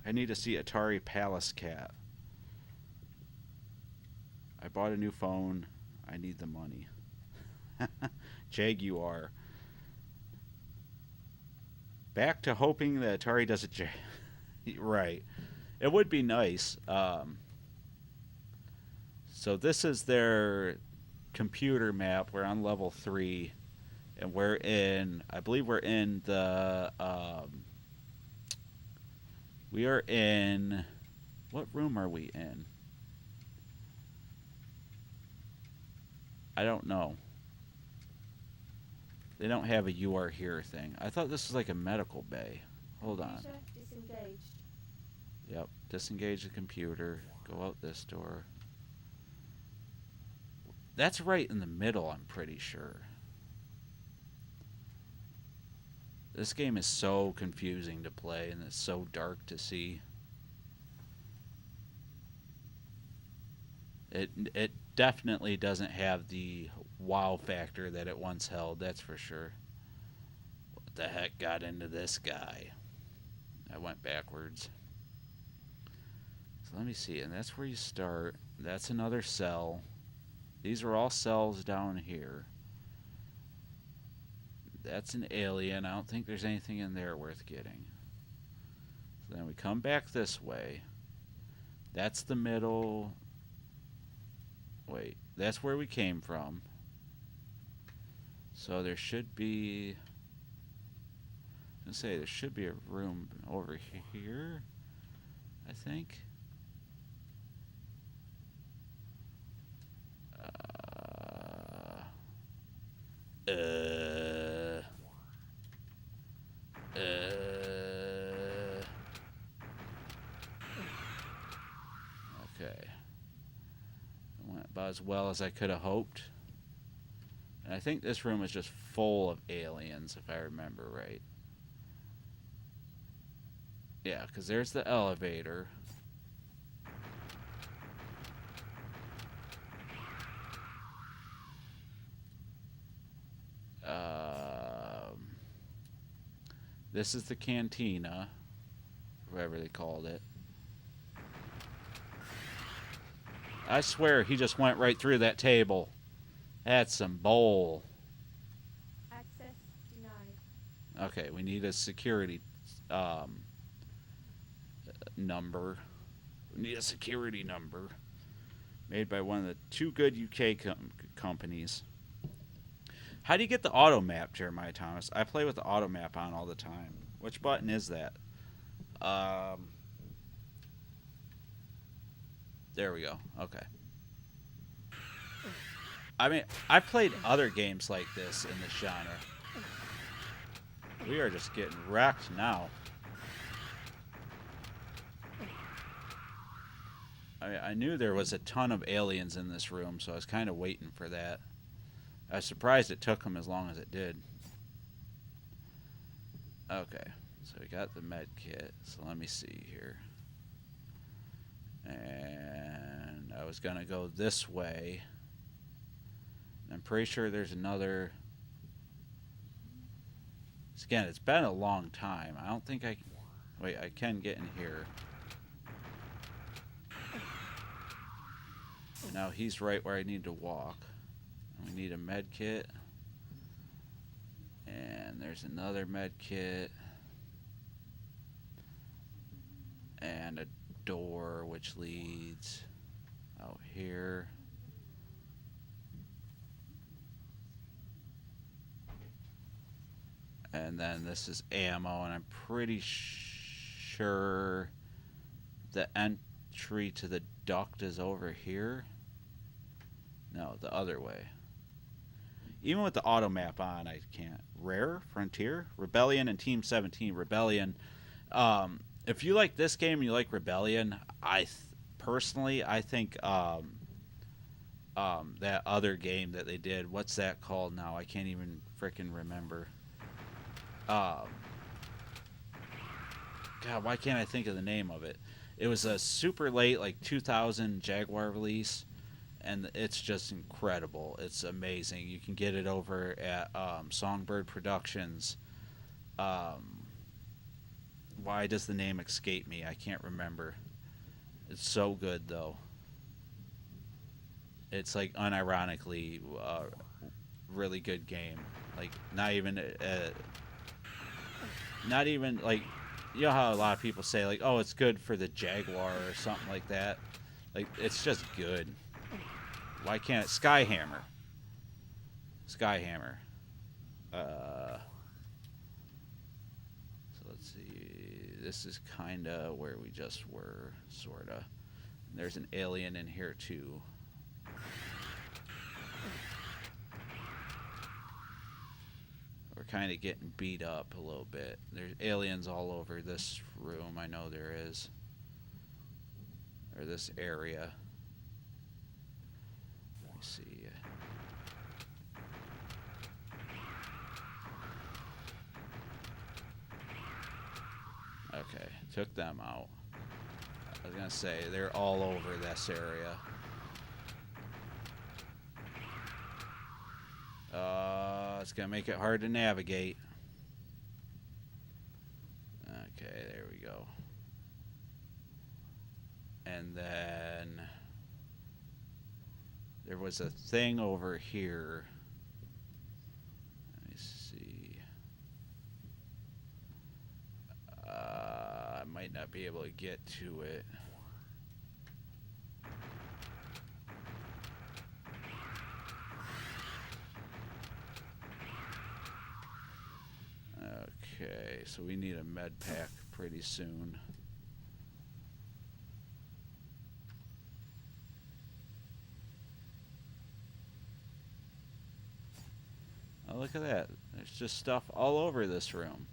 I need to see Atari Palace Cat. I bought a new phone. I need the money. Jaguar. Back to hoping that Atari does it. Right. It would be nice. So this is their computer map. We're on level 3. And we're in, I believe we're in the, we are in, what room are we in? I don't know. They don't have a "you are here" thing. I thought this was like a medical bay. Hold on. Disengaged. Yep. Disengage the computer. Go out this door. That's right in the middle, I'm pretty sure. This game is so confusing to play, and it's so dark to see. It definitely doesn't have the wow factor that it once held, that's for sure. What the heck got into this guy? I went backwards. So let me see, and that's where you start. That's another cell. These are all cells down here. That's an alien. I don't think there's anything in there worth getting. So then we come back this way. That's the middle. Wait, that's where we came from. So there should be, I was gonna say, there should be a room over here, I think. Okay. Went about as well as I could have hoped. And I think this room is just full of aliens, if I remember right. Yeah, because there's the elevator. This is the cantina, whatever they called it. I swear he just went right through that table. That's some bull. Access denied. Okay, we need a security number. We need a security number made by one of the two good UK companies. How do you get the auto map, Jeremiah Thomas? I play with the auto map on all the time. Which button is that? There we go. Okay. I mean, I played other games like this in this genre. We are just getting wrecked now. I knew there was a ton of aliens in this room, so I was kind of waiting for that. I was surprised it took them as long as it did. Okay, So we got the med kit. So let me see here. And I was gonna go this way. I'm pretty sure there's another. Again, it's been a long time. I don't think I can. Wait, I can get in here. Now he's right where I need to walk. We need a med kit. And there's another med kit. And a door which leads out here. And then this is ammo, and I'm pretty sure the entry to the duct is over here. No, the other way. Even with the auto map on, I can't. Rare, Frontier, Rebellion, and Team 17. Rebellion. If you like this game and you like Rebellion, personally, I think that other game that they did, what's that called now? I can't even frickin' remember. God, why can't I think of the name of it? It was a super late, like 2000 Jaguar release, and it's just incredible. It's amazing. You can get it over at Songbird Productions. Why does the name escape me? I can't remember. It's so good, though. It's like unironically really good game. Like not even like, you know how a lot of people say like, oh, it's good for the Jaguar or something like that. Like, it's just good. Why can't it? Skyhammer. So let's see. This is kind of where we just were, sort of. There's an alien in here too. We're kind of getting beat up a little bit. There's aliens all over this room. I know there is. Or this area. Let me see. Okay, took them out. I was gonna say, they're all over this area. It's gonna make it hard to navigate. Okay, there we go. And then there was a thing over here. Let me see. I might not be able to get to it. Okay, so we need a med pack pretty soon. Oh, look at that. There's just stuff all over this room.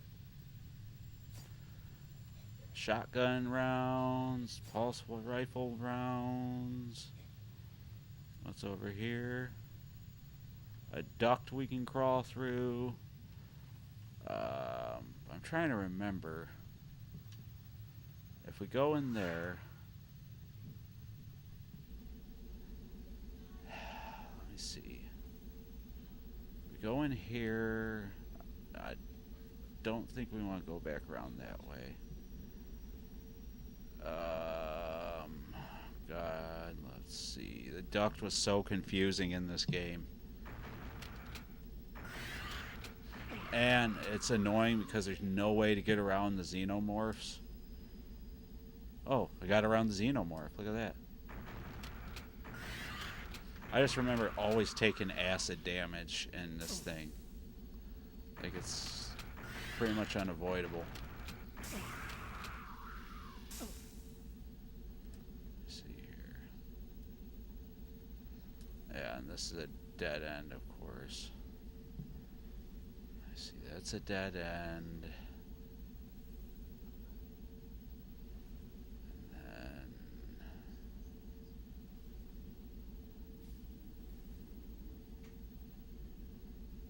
Shotgun rounds, pulse rifle rounds. What's over here? A duct we can crawl through. I'm trying to remember. If we go in there... Let me see. We go in here... I don't think we want to go back around that way. God, let's see. The duct was so confusing in this game. And it's annoying because there's no way to get around the xenomorphs. Oh, I got around the xenomorph. Look at that. I just remember always taking acid damage in this thing. Like, it's pretty much unavoidable. Let's see here. Yeah, and this is a dead end, of course. I see, that's a dead end.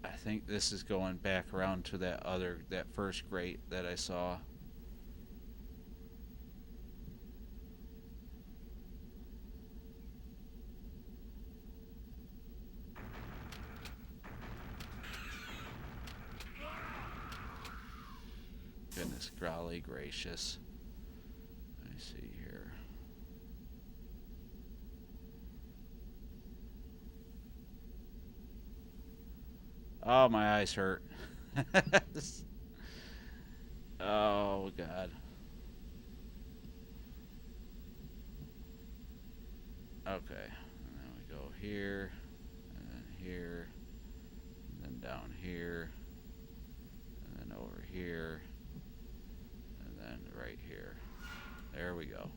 I think this is going back around to that first grate that I saw. Goodness, golly gracious. Let me see here. Oh, my eyes hurt. Oh, God. Okay. And then we go here, and then here, and then down here, and then over here, and then right here. There we go.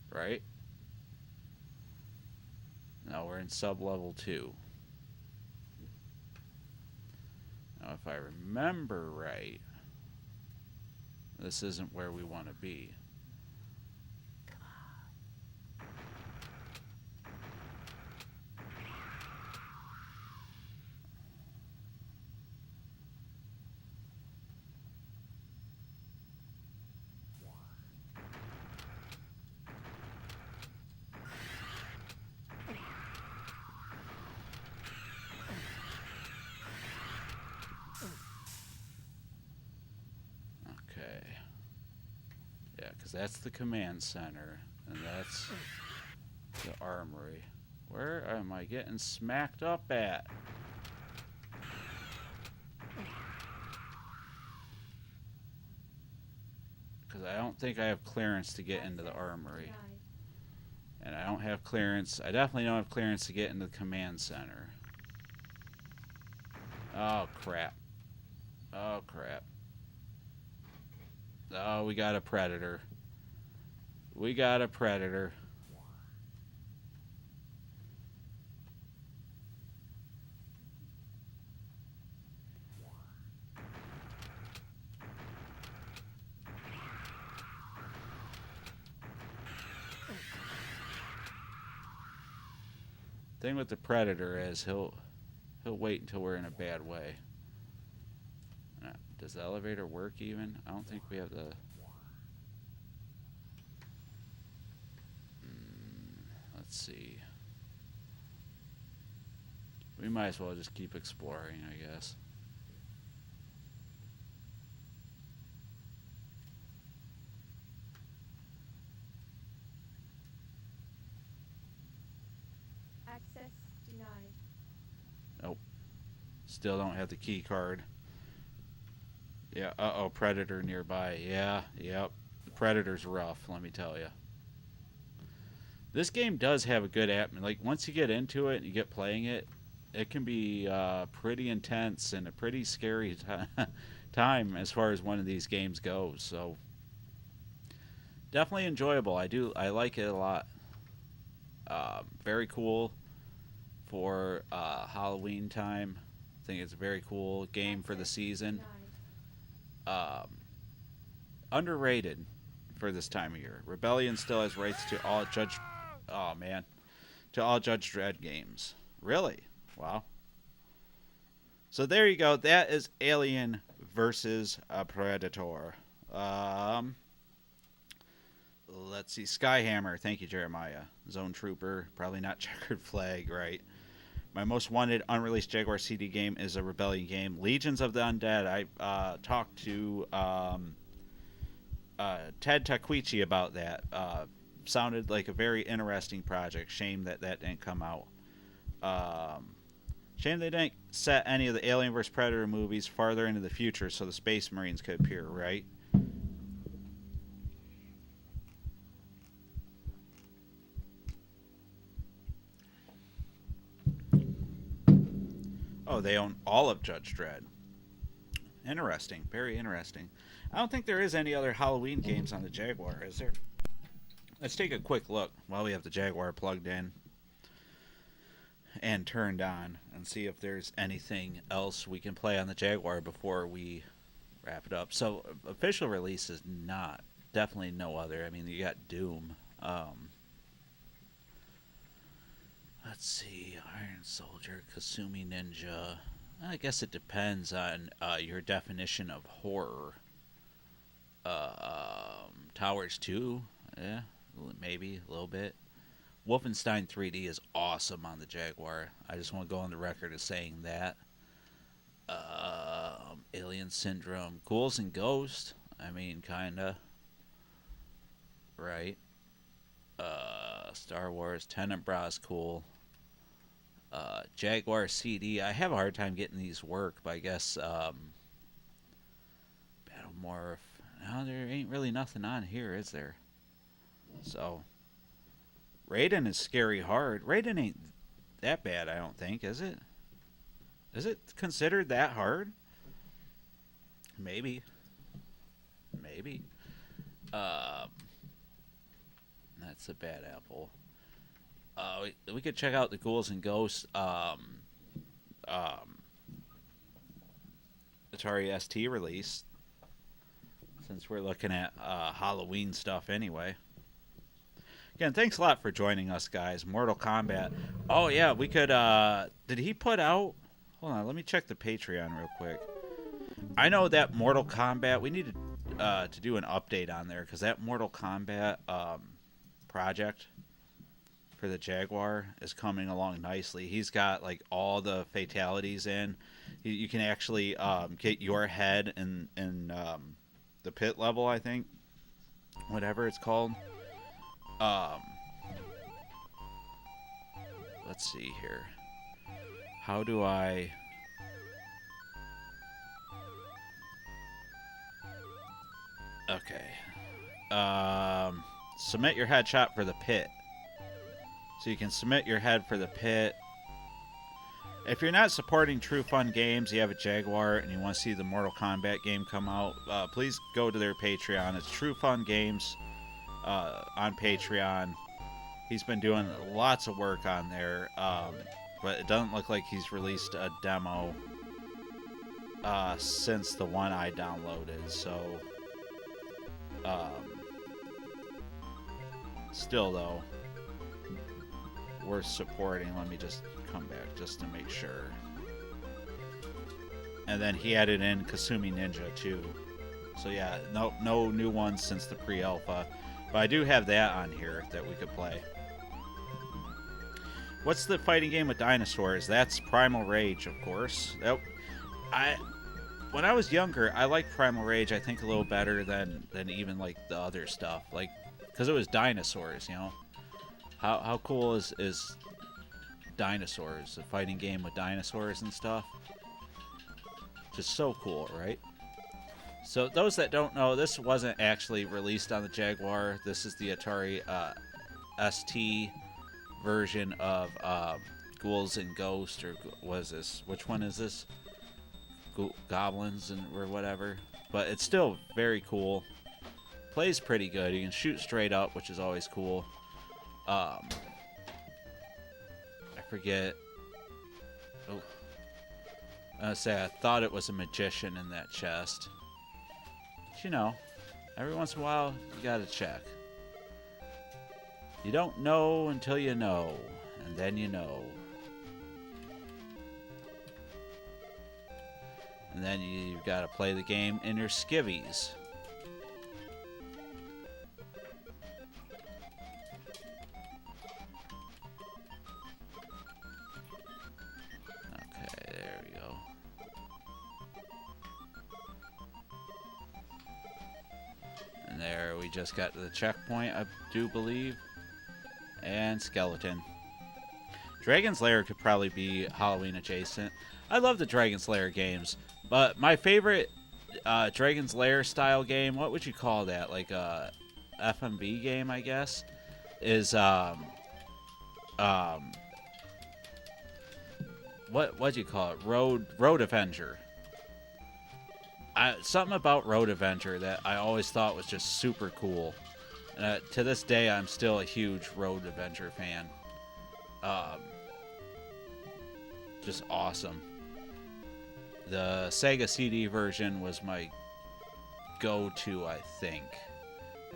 Right? Now we're in sub-level 2. Now if I remember right, this isn't where we want to be. Because that's the command center, and that's the armory. Where am I getting smacked up at? Because I don't think I have clearance to get into the armory. And I don't have clearance. I definitely don't have clearance to get into the command center. Oh, crap. Oh, crap. Oh, we got a predator. We got a predator. Thing with the predator is he'll wait until we're in a bad way. Does the elevator work even? I don't think we have the... Let's see. We might as well just keep exploring, I guess. Access denied. Nope. Still don't have the key card. Yeah, uh-oh, predator nearby. Yeah, yep. The predator's rough, let me tell you. This game does have a good atmosphere. Like, once you get into it and you get playing it, it can be pretty intense and a pretty scary time as far as one of these games goes. So, definitely enjoyable. I like it a lot. Very cool for Halloween time. I think it's a very cool game for the season. Underrated for this time of year. Rebellion still has rights to all Judge... Oh, man. To all Judge Dredd games. Really? Wow. So there you go. That is Alien versus a Predator. Let's see. Skyhammer. Thank you, Jeremiah. Zone Trooper. Probably not Checkered Flag, right? My most wanted unreleased Jaguar CD game is a Rebellion game. Legions of the Undead. I talked to Ted Taquichi about that. Sounded like a very interesting project. Shame that didn't come out. Shame they didn't set any of the Alien vs. Predator movies farther into the future so the Space Marines could appear, right? Oh, they own all of Judge Dredd. Interesting. Very interesting. I don't think there is any other Halloween games on the Jaguar, is there? Let's take a quick look while we have the Jaguar plugged in and turned on and see if there's anything else we can play on the Jaguar before we wrap it up. So, official release is not. Definitely no other. I mean, you got Doom. Let's see, Iron Soldier, Kasumi Ninja. I guess it depends on your definition of horror. Towers 2, yeah, maybe a little bit. Wolfenstein 3D is awesome on the Jaguar. I just want to go on the record as saying that. Alien Syndrome, Ghouls and Ghosts. I mean, kinda. Right. Star Wars, Tenebras, cool. Jaguar CD. I have a hard time getting these work, but I guess Battle Morph. No, there ain't really nothing on here, is there? So, Raiden is scary hard. Raiden ain't that bad, I don't think, is it? Is it considered that hard? Maybe. Maybe. That's a bad apple. We could check out the Ghouls and Ghosts Atari ST release, since we're looking at Halloween stuff anyway. Again, thanks a lot for joining us, guys. Mortal Kombat. Oh, yeah, we could... did he put out... Hold on, let me check the Patreon real quick. I know that Mortal Kombat... We need to do an update on there, because that Mortal Kombat project for the Jaguar is coming along nicely. He's got, like, all the fatalities in. You can actually get your head in the pit level, I think. Whatever it's called. Let's see here. How do I... Okay. Submit your headshot for the pit. So you can submit your head for the pit. If you're not supporting True Fun Games, you have a Jaguar, and you want to see the Mortal Kombat game come out, please go to their Patreon. It's True Fun Games on Patreon. He's been doing lots of work on there, but it doesn't look like he's released a demo since the one I downloaded. So, still though, worth supporting. Let me just come back just to make sure. And then he added in Kasumi Ninja too. So yeah, no new ones since the pre-alpha, but I do have that on here that we could play. What's the fighting game with dinosaurs? That's Primal Rage, of course. When I was younger, I liked Primal Rage, I think, a little better than even like the other stuff, like because it was dinosaurs, you know. How cool is dinosaurs? A fighting game with dinosaurs and stuff. Just so cool, right? So those that don't know, this wasn't actually released on the Jaguar. This is the Atari ST version of Ghouls and Ghosts, or what is this? Which one is this? Goblins or whatever. But it's still very cool. Plays pretty good. You can shoot straight up, which is always cool. I forget. Oh, I thought it was a magician in that chest. But you know, every once in a while you gotta check. You don't know until you know, and then you know. And then you've got to play the game in your skivvies. Okay, there we go. And there we just got to the checkpoint, I do believe. And skeleton. Dragon's Lair could probably be Halloween adjacent. I love the Dragon's Lair games, but my favorite Dragon's Lair style game, what would you call that? Like a FMV game, I guess, is what do you call it? Road Avenger. Something about Road Avenger that I always thought was just super cool. To this day, I'm still a huge Road Avenger fan. Just awesome. The Sega CD version was my go-to, I think.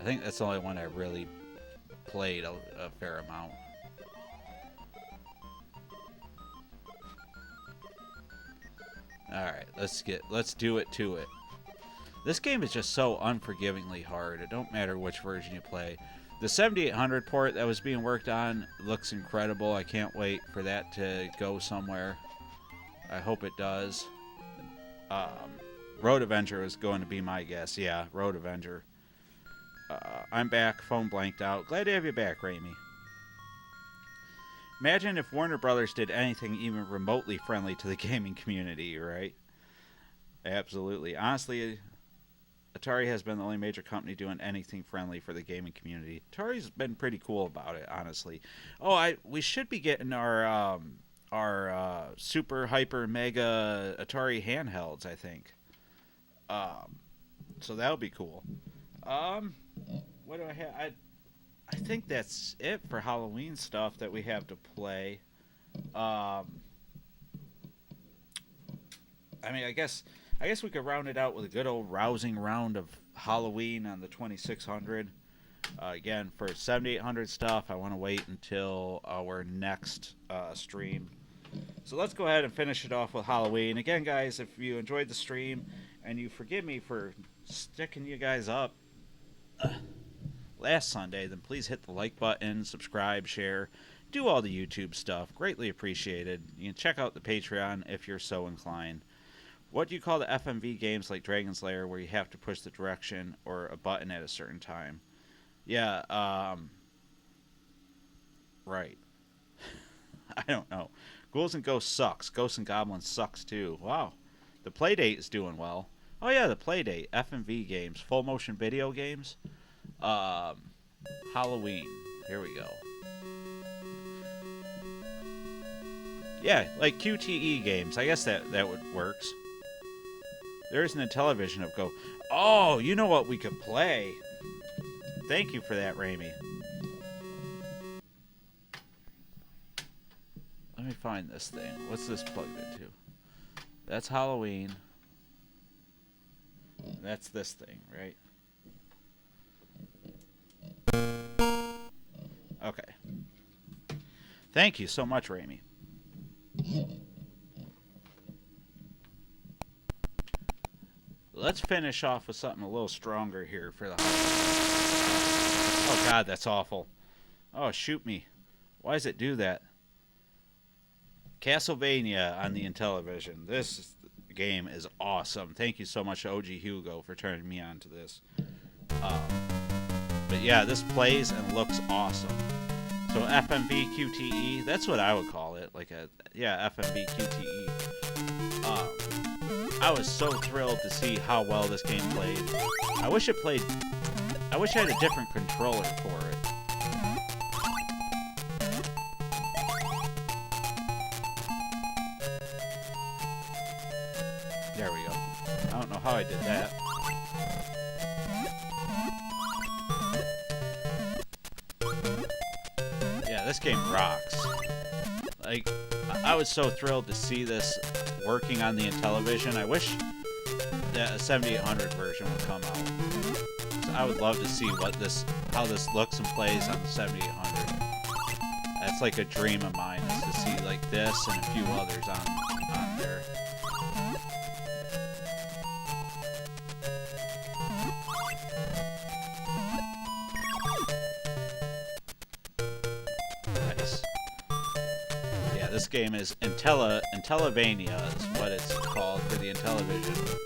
I think that's the only one I really played a fair amount. Alright, let's do it to it. This game is just so unforgivingly hard. It don't matter which version you play. The 7800 port that was being worked on looks incredible. I can't wait for that to go somewhere. I hope it does. Road Avenger is going to be my guess. Yeah, Road Avenger. I'm back. Phone blanked out. Glad to have you back, Raimi. Imagine if Warner Brothers did anything even remotely friendly to the gaming community, right? Absolutely. Honestly, Atari has been the only major company doing anything friendly for the gaming community. Atari's been pretty cool about it, honestly. Oh, we should be getting our super hyper mega Atari handhelds, I think. So that'll be cool. What do I have? I think that's it for Halloween stuff that we have to play. I mean, I guess we could round it out with a good old rousing round of Halloween on the 2600. Again, for 7800 stuff, I want to wait until our next stream. So let's go ahead and finish it off with Halloween. Again, guys, if you enjoyed the stream and you forgive me for sticking you guys up last Sunday, then please hit the like button, subscribe, share, do all the YouTube stuff. Greatly appreciated. You can check out the Patreon if you're so inclined. What do you call the FMV games like Dragon's Lair where you have to push the direction or a button at a certain time? Yeah, right. I don't know. Ghouls and Ghosts sucks. Ghosts and Goblins sucks too. Wow. The Playdate is doing well. Oh yeah, the Playdate. FMV games. Full motion video games. Halloween. Here we go. Yeah, like QTE games. I guess that works. There isn't a television of Go. Oh, you know what we could play? Thank you for that, Raimi. Let me find this thing. What's this plugged into? That's Halloween. That's this thing, right? Okay. Thank you so much, Raimi. Let's finish off with something a little stronger here for the Oh god, that's awful. Oh, shoot me. Why does it do that? Castlevania on the Intellivision. This game is awesome. Thank you so much, OG Hugo, for turning me on to this. But yeah, this plays and looks awesome. So FMV QTE, that's what I would call it. Like FMV QTE. I was so thrilled to see how well this game played. I wish I had a different controller for it. There we go. I don't know how I did that. Yeah, this game rocks. Like, I was so thrilled to see this working on the Intellivision. I wish that a 7800 version would come out. So I would love to see how this looks and plays on the 7800. That's like a dream of mine, is to see like this and a few others on there. Nice. Yeah, this game is Intellavania is what it's called for the Intellivision.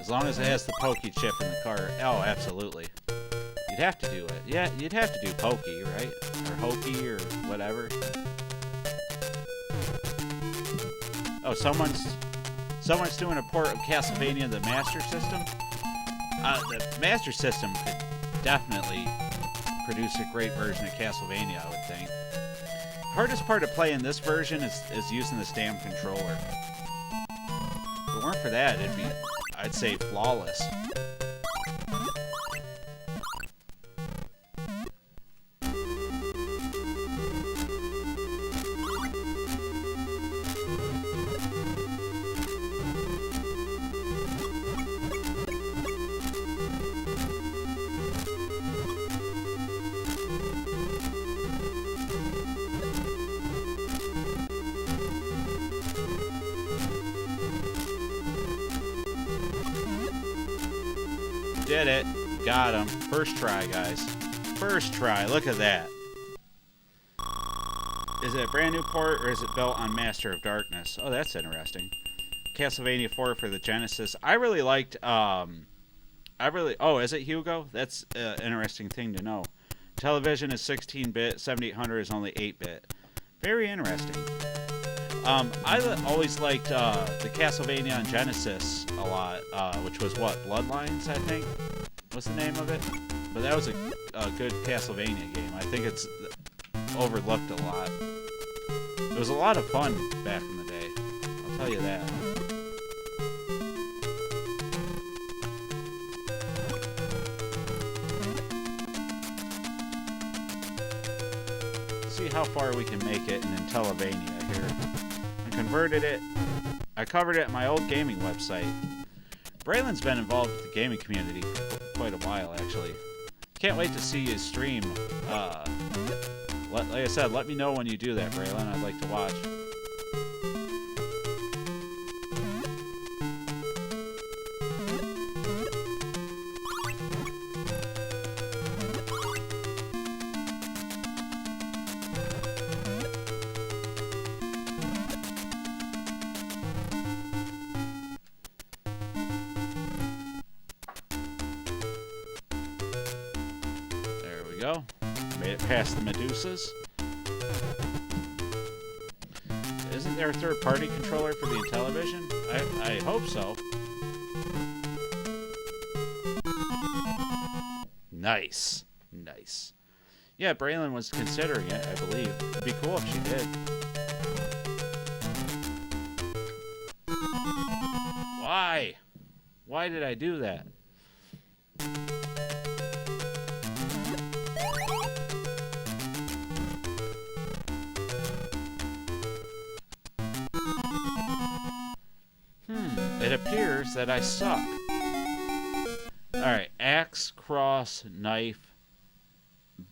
As long as it has the pokey chip in the cart. Oh, absolutely. You'd have to do it. Yeah, you'd have to do pokey, right? Or hokey, or whatever. Oh, someone's doing a port of Castlevania the Master System. The Master System could definitely produce a great version of Castlevania, I would think. Hardest part of playing this version is using this damn controller. If it weren't for that, it'd be, I'd say, flawless. did it. Got him. First try, guys. First try. Look at that. Is it a brand new port or is it built on Master of Darkness? Oh, that's interesting. Castlevania 4 for the Genesis. I really liked, oh, is it Hugo? That's an interesting thing to know. Television is 16-bit, 7800 is only 8-bit. Very interesting. I always liked the Castlevania on Genesis a lot, which was what? Bloodlines, I think? What's the name of it? But that was a good Castlevania game. I think it's overlooked a lot. It was a lot of fun back in the day. I'll tell you that. See how far we can make it in Intellavania here. I converted it. I covered it at my old gaming website. Braylon's been involved with the gaming community for quite a while, actually. Can't wait to see you stream. Like I said, let me know when you do that, Braylon. I'd like to watch. There we go. Made it past the Medusas. Isn't there a third-party controller for the Intellivision? I hope so. Nice. Nice. Yeah, Braylon was considering it, I believe. It'd be cool if she did. Why? Why did I do that? It appears that I suck. Alright, axe, cross, knife,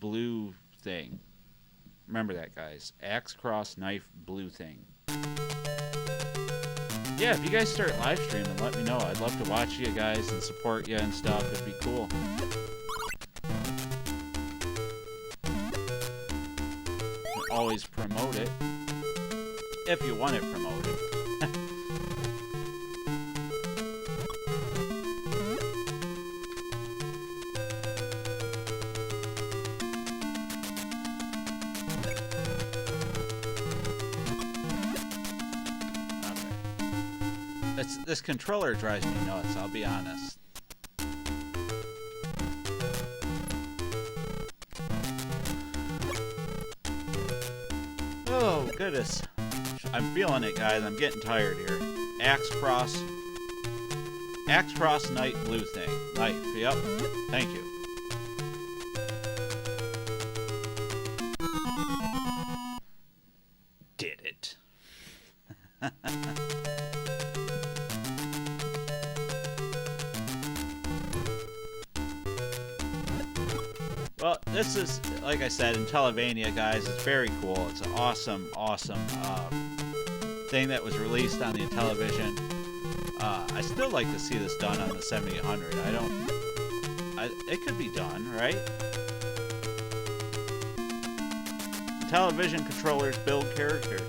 blue thing. Remember that, guys. Axe, cross, knife, blue thing. Yeah, if you guys start live streaming, let me know. I'd love to watch you guys and support you and stuff. It'd be cool. Always promote it. If you want it promoted. This controller drives me nuts, I'll be honest. Oh, goodness. I'm feeling it, guys. I'm getting tired here. Axe, cross, knight, blue thing. Knife, yep. Thank you. Did it. Well, this is, like I said, Intellavania, guys. It's very cool. It's an awesome, awesome thing that was released on the Intellivision. I still like to see this done on the 7800. It could be done, right? Intellivision controllers build character.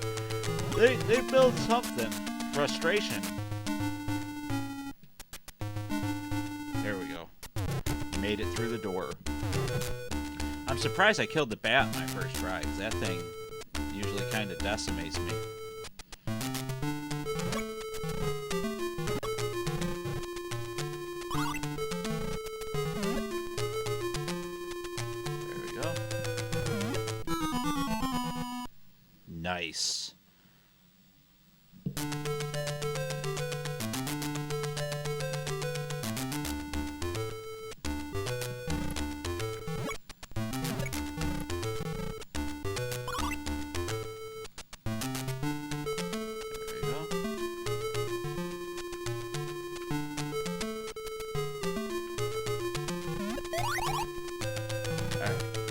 They build something. Frustration. There we go. Made it through the door. I'm surprised I killed the bat my first try, because that thing usually kind of decimates me. There we go. Nice.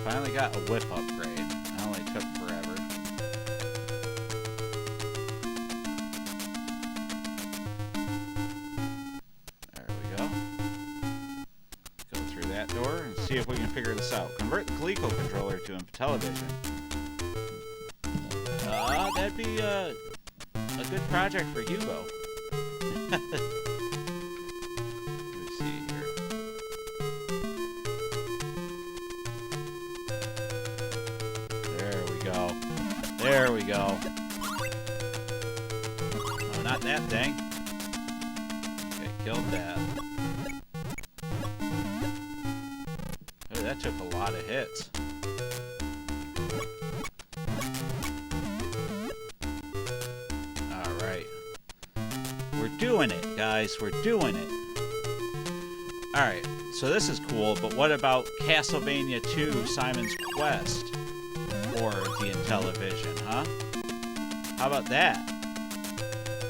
Finally got a whip upgrade. That only took forever. There we go. see if we can figure this out. Convert the Coleco controller to Intellivision. That'd be a good project for Hugo. Let me see here. There we go. There we go. Oh, not that thing. Okay, killed that. Oh, that took a lot of hits. Alright. We're doing it, guys. We're doing it. Alright, so this is cool, but what about Castlevania 2 Simon's Quest? Or the Intellivision, huh? How about that?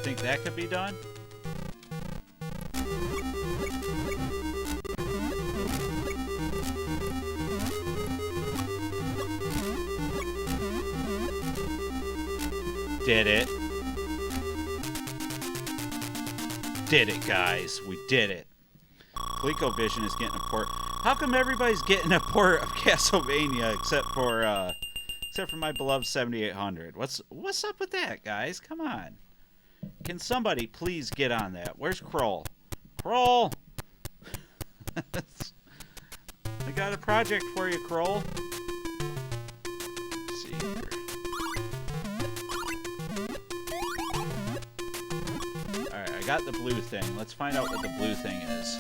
Think that could be done? Did it. Did it, guys. We did it. ColecoVision is getting a port. How come everybody's getting a port of Castlevania except for my beloved 7800? What's up with that, guys? Come on. Can somebody please get on that? Where's Kroll? Kroll! I got a project for you, Kroll. Let's see here. Alright, I got the blue thing. Let's find out what the blue thing is.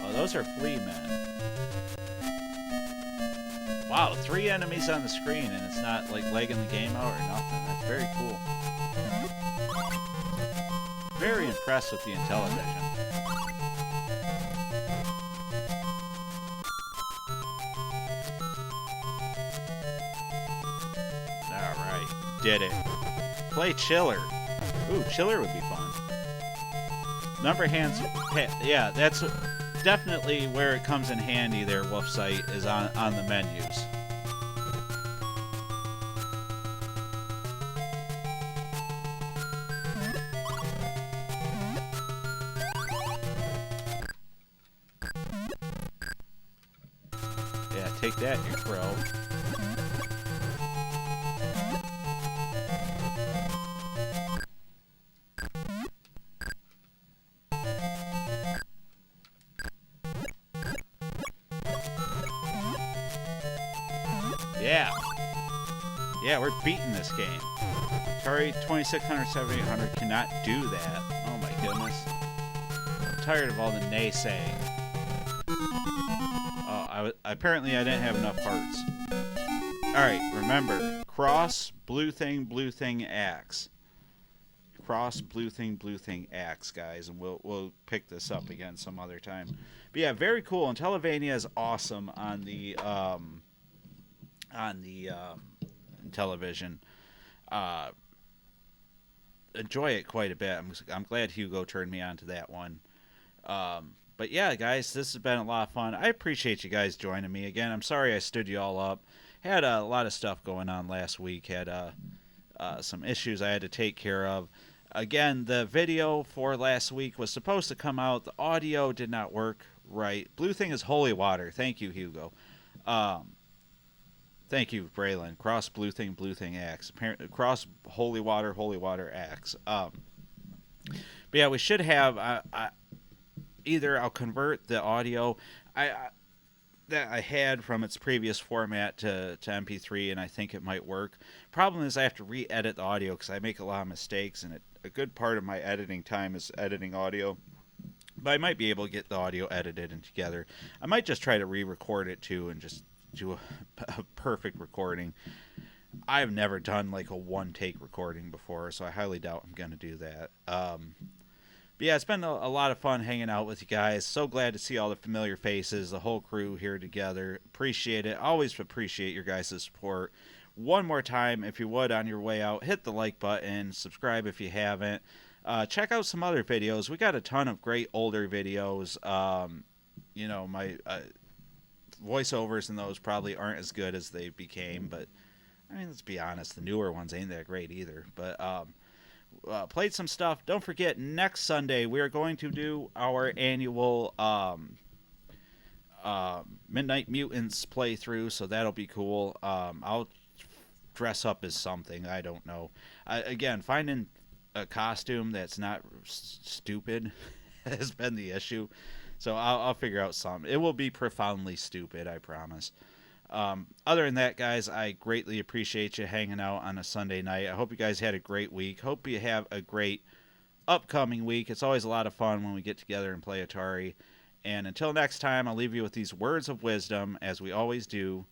Oh, those are flea men. Wow, 3 enemies on the screen, and it's not like legging the game out or nothing. That's very cool. Very impressed with the Intellivision. Alright, did it. Play Chiller. Ooh, Chiller would be fun. Number hands, yeah, that's definitely where it comes in handy there, Wolfsight, is on the menus. Yeah, take that, you crow. Yeah. Yeah, we're beating this game. Atari 2600, 7800 cannot do that. Oh my goodness. I'm tired of all the naysaying. Oh, apparently I didn't have enough hearts. Alright, remember. Cross, blue thing, axe. Cross, blue thing, axe, guys. And we'll pick this up again some other time. But yeah, very cool. And Intellivision is awesome on the television. Enjoy it quite a bit. I'm glad Hugo turned me on to that one. But yeah, guys, this has been a lot of fun. I appreciate you guys joining me again. I'm sorry I stood you all up. Had a lot of stuff going on last week. Had some issues I had to take care of. Again, the video for last week was supposed to come out. The audio did not work right. Blue thing is holy water. Thank you, Hugo. Thank you, Braylon. Cross blue thing, axe. Cross holy water, axe. But yeah, we should have. Either I'll convert the audio that I had from its previous format to MP3, and I think it might work. Problem is I have to re-edit the audio because I make a lot of mistakes, and a good part of my editing time is editing audio. But I might be able to get the audio edited and together. I might just try to re-record it too and just do a perfect recording. I've never done like a one-take recording before, so I highly doubt I'm going to do that. But yeah, it's been a lot of fun hanging out with you guys. So glad to see all the familiar faces, the whole crew here together. Appreciate it. Always appreciate your guys' support. One more time, if you would, on your way out, hit the like button, subscribe if you haven't. Check out some other videos. We got a ton of great older videos. You know, my voiceovers in those probably aren't as good as they became, but I mean, let's be honest, the newer ones ain't that great either. But played some stuff. Don't forget, next Sunday we are going to do our annual Midnight Mutants playthrough, so that'll be cool. I'll dress up as something. I don't know. Again, finding a costume that's not stupid has been the issue. So I'll figure out something. It will be profoundly stupid, I promise. Other than that, guys, I greatly appreciate you hanging out on a Sunday night. I hope you guys had a great week. Hope you have a great upcoming week. It's always a lot of fun when we get together and play Atari. And until next time, I'll leave you with these words of wisdom, as we always do.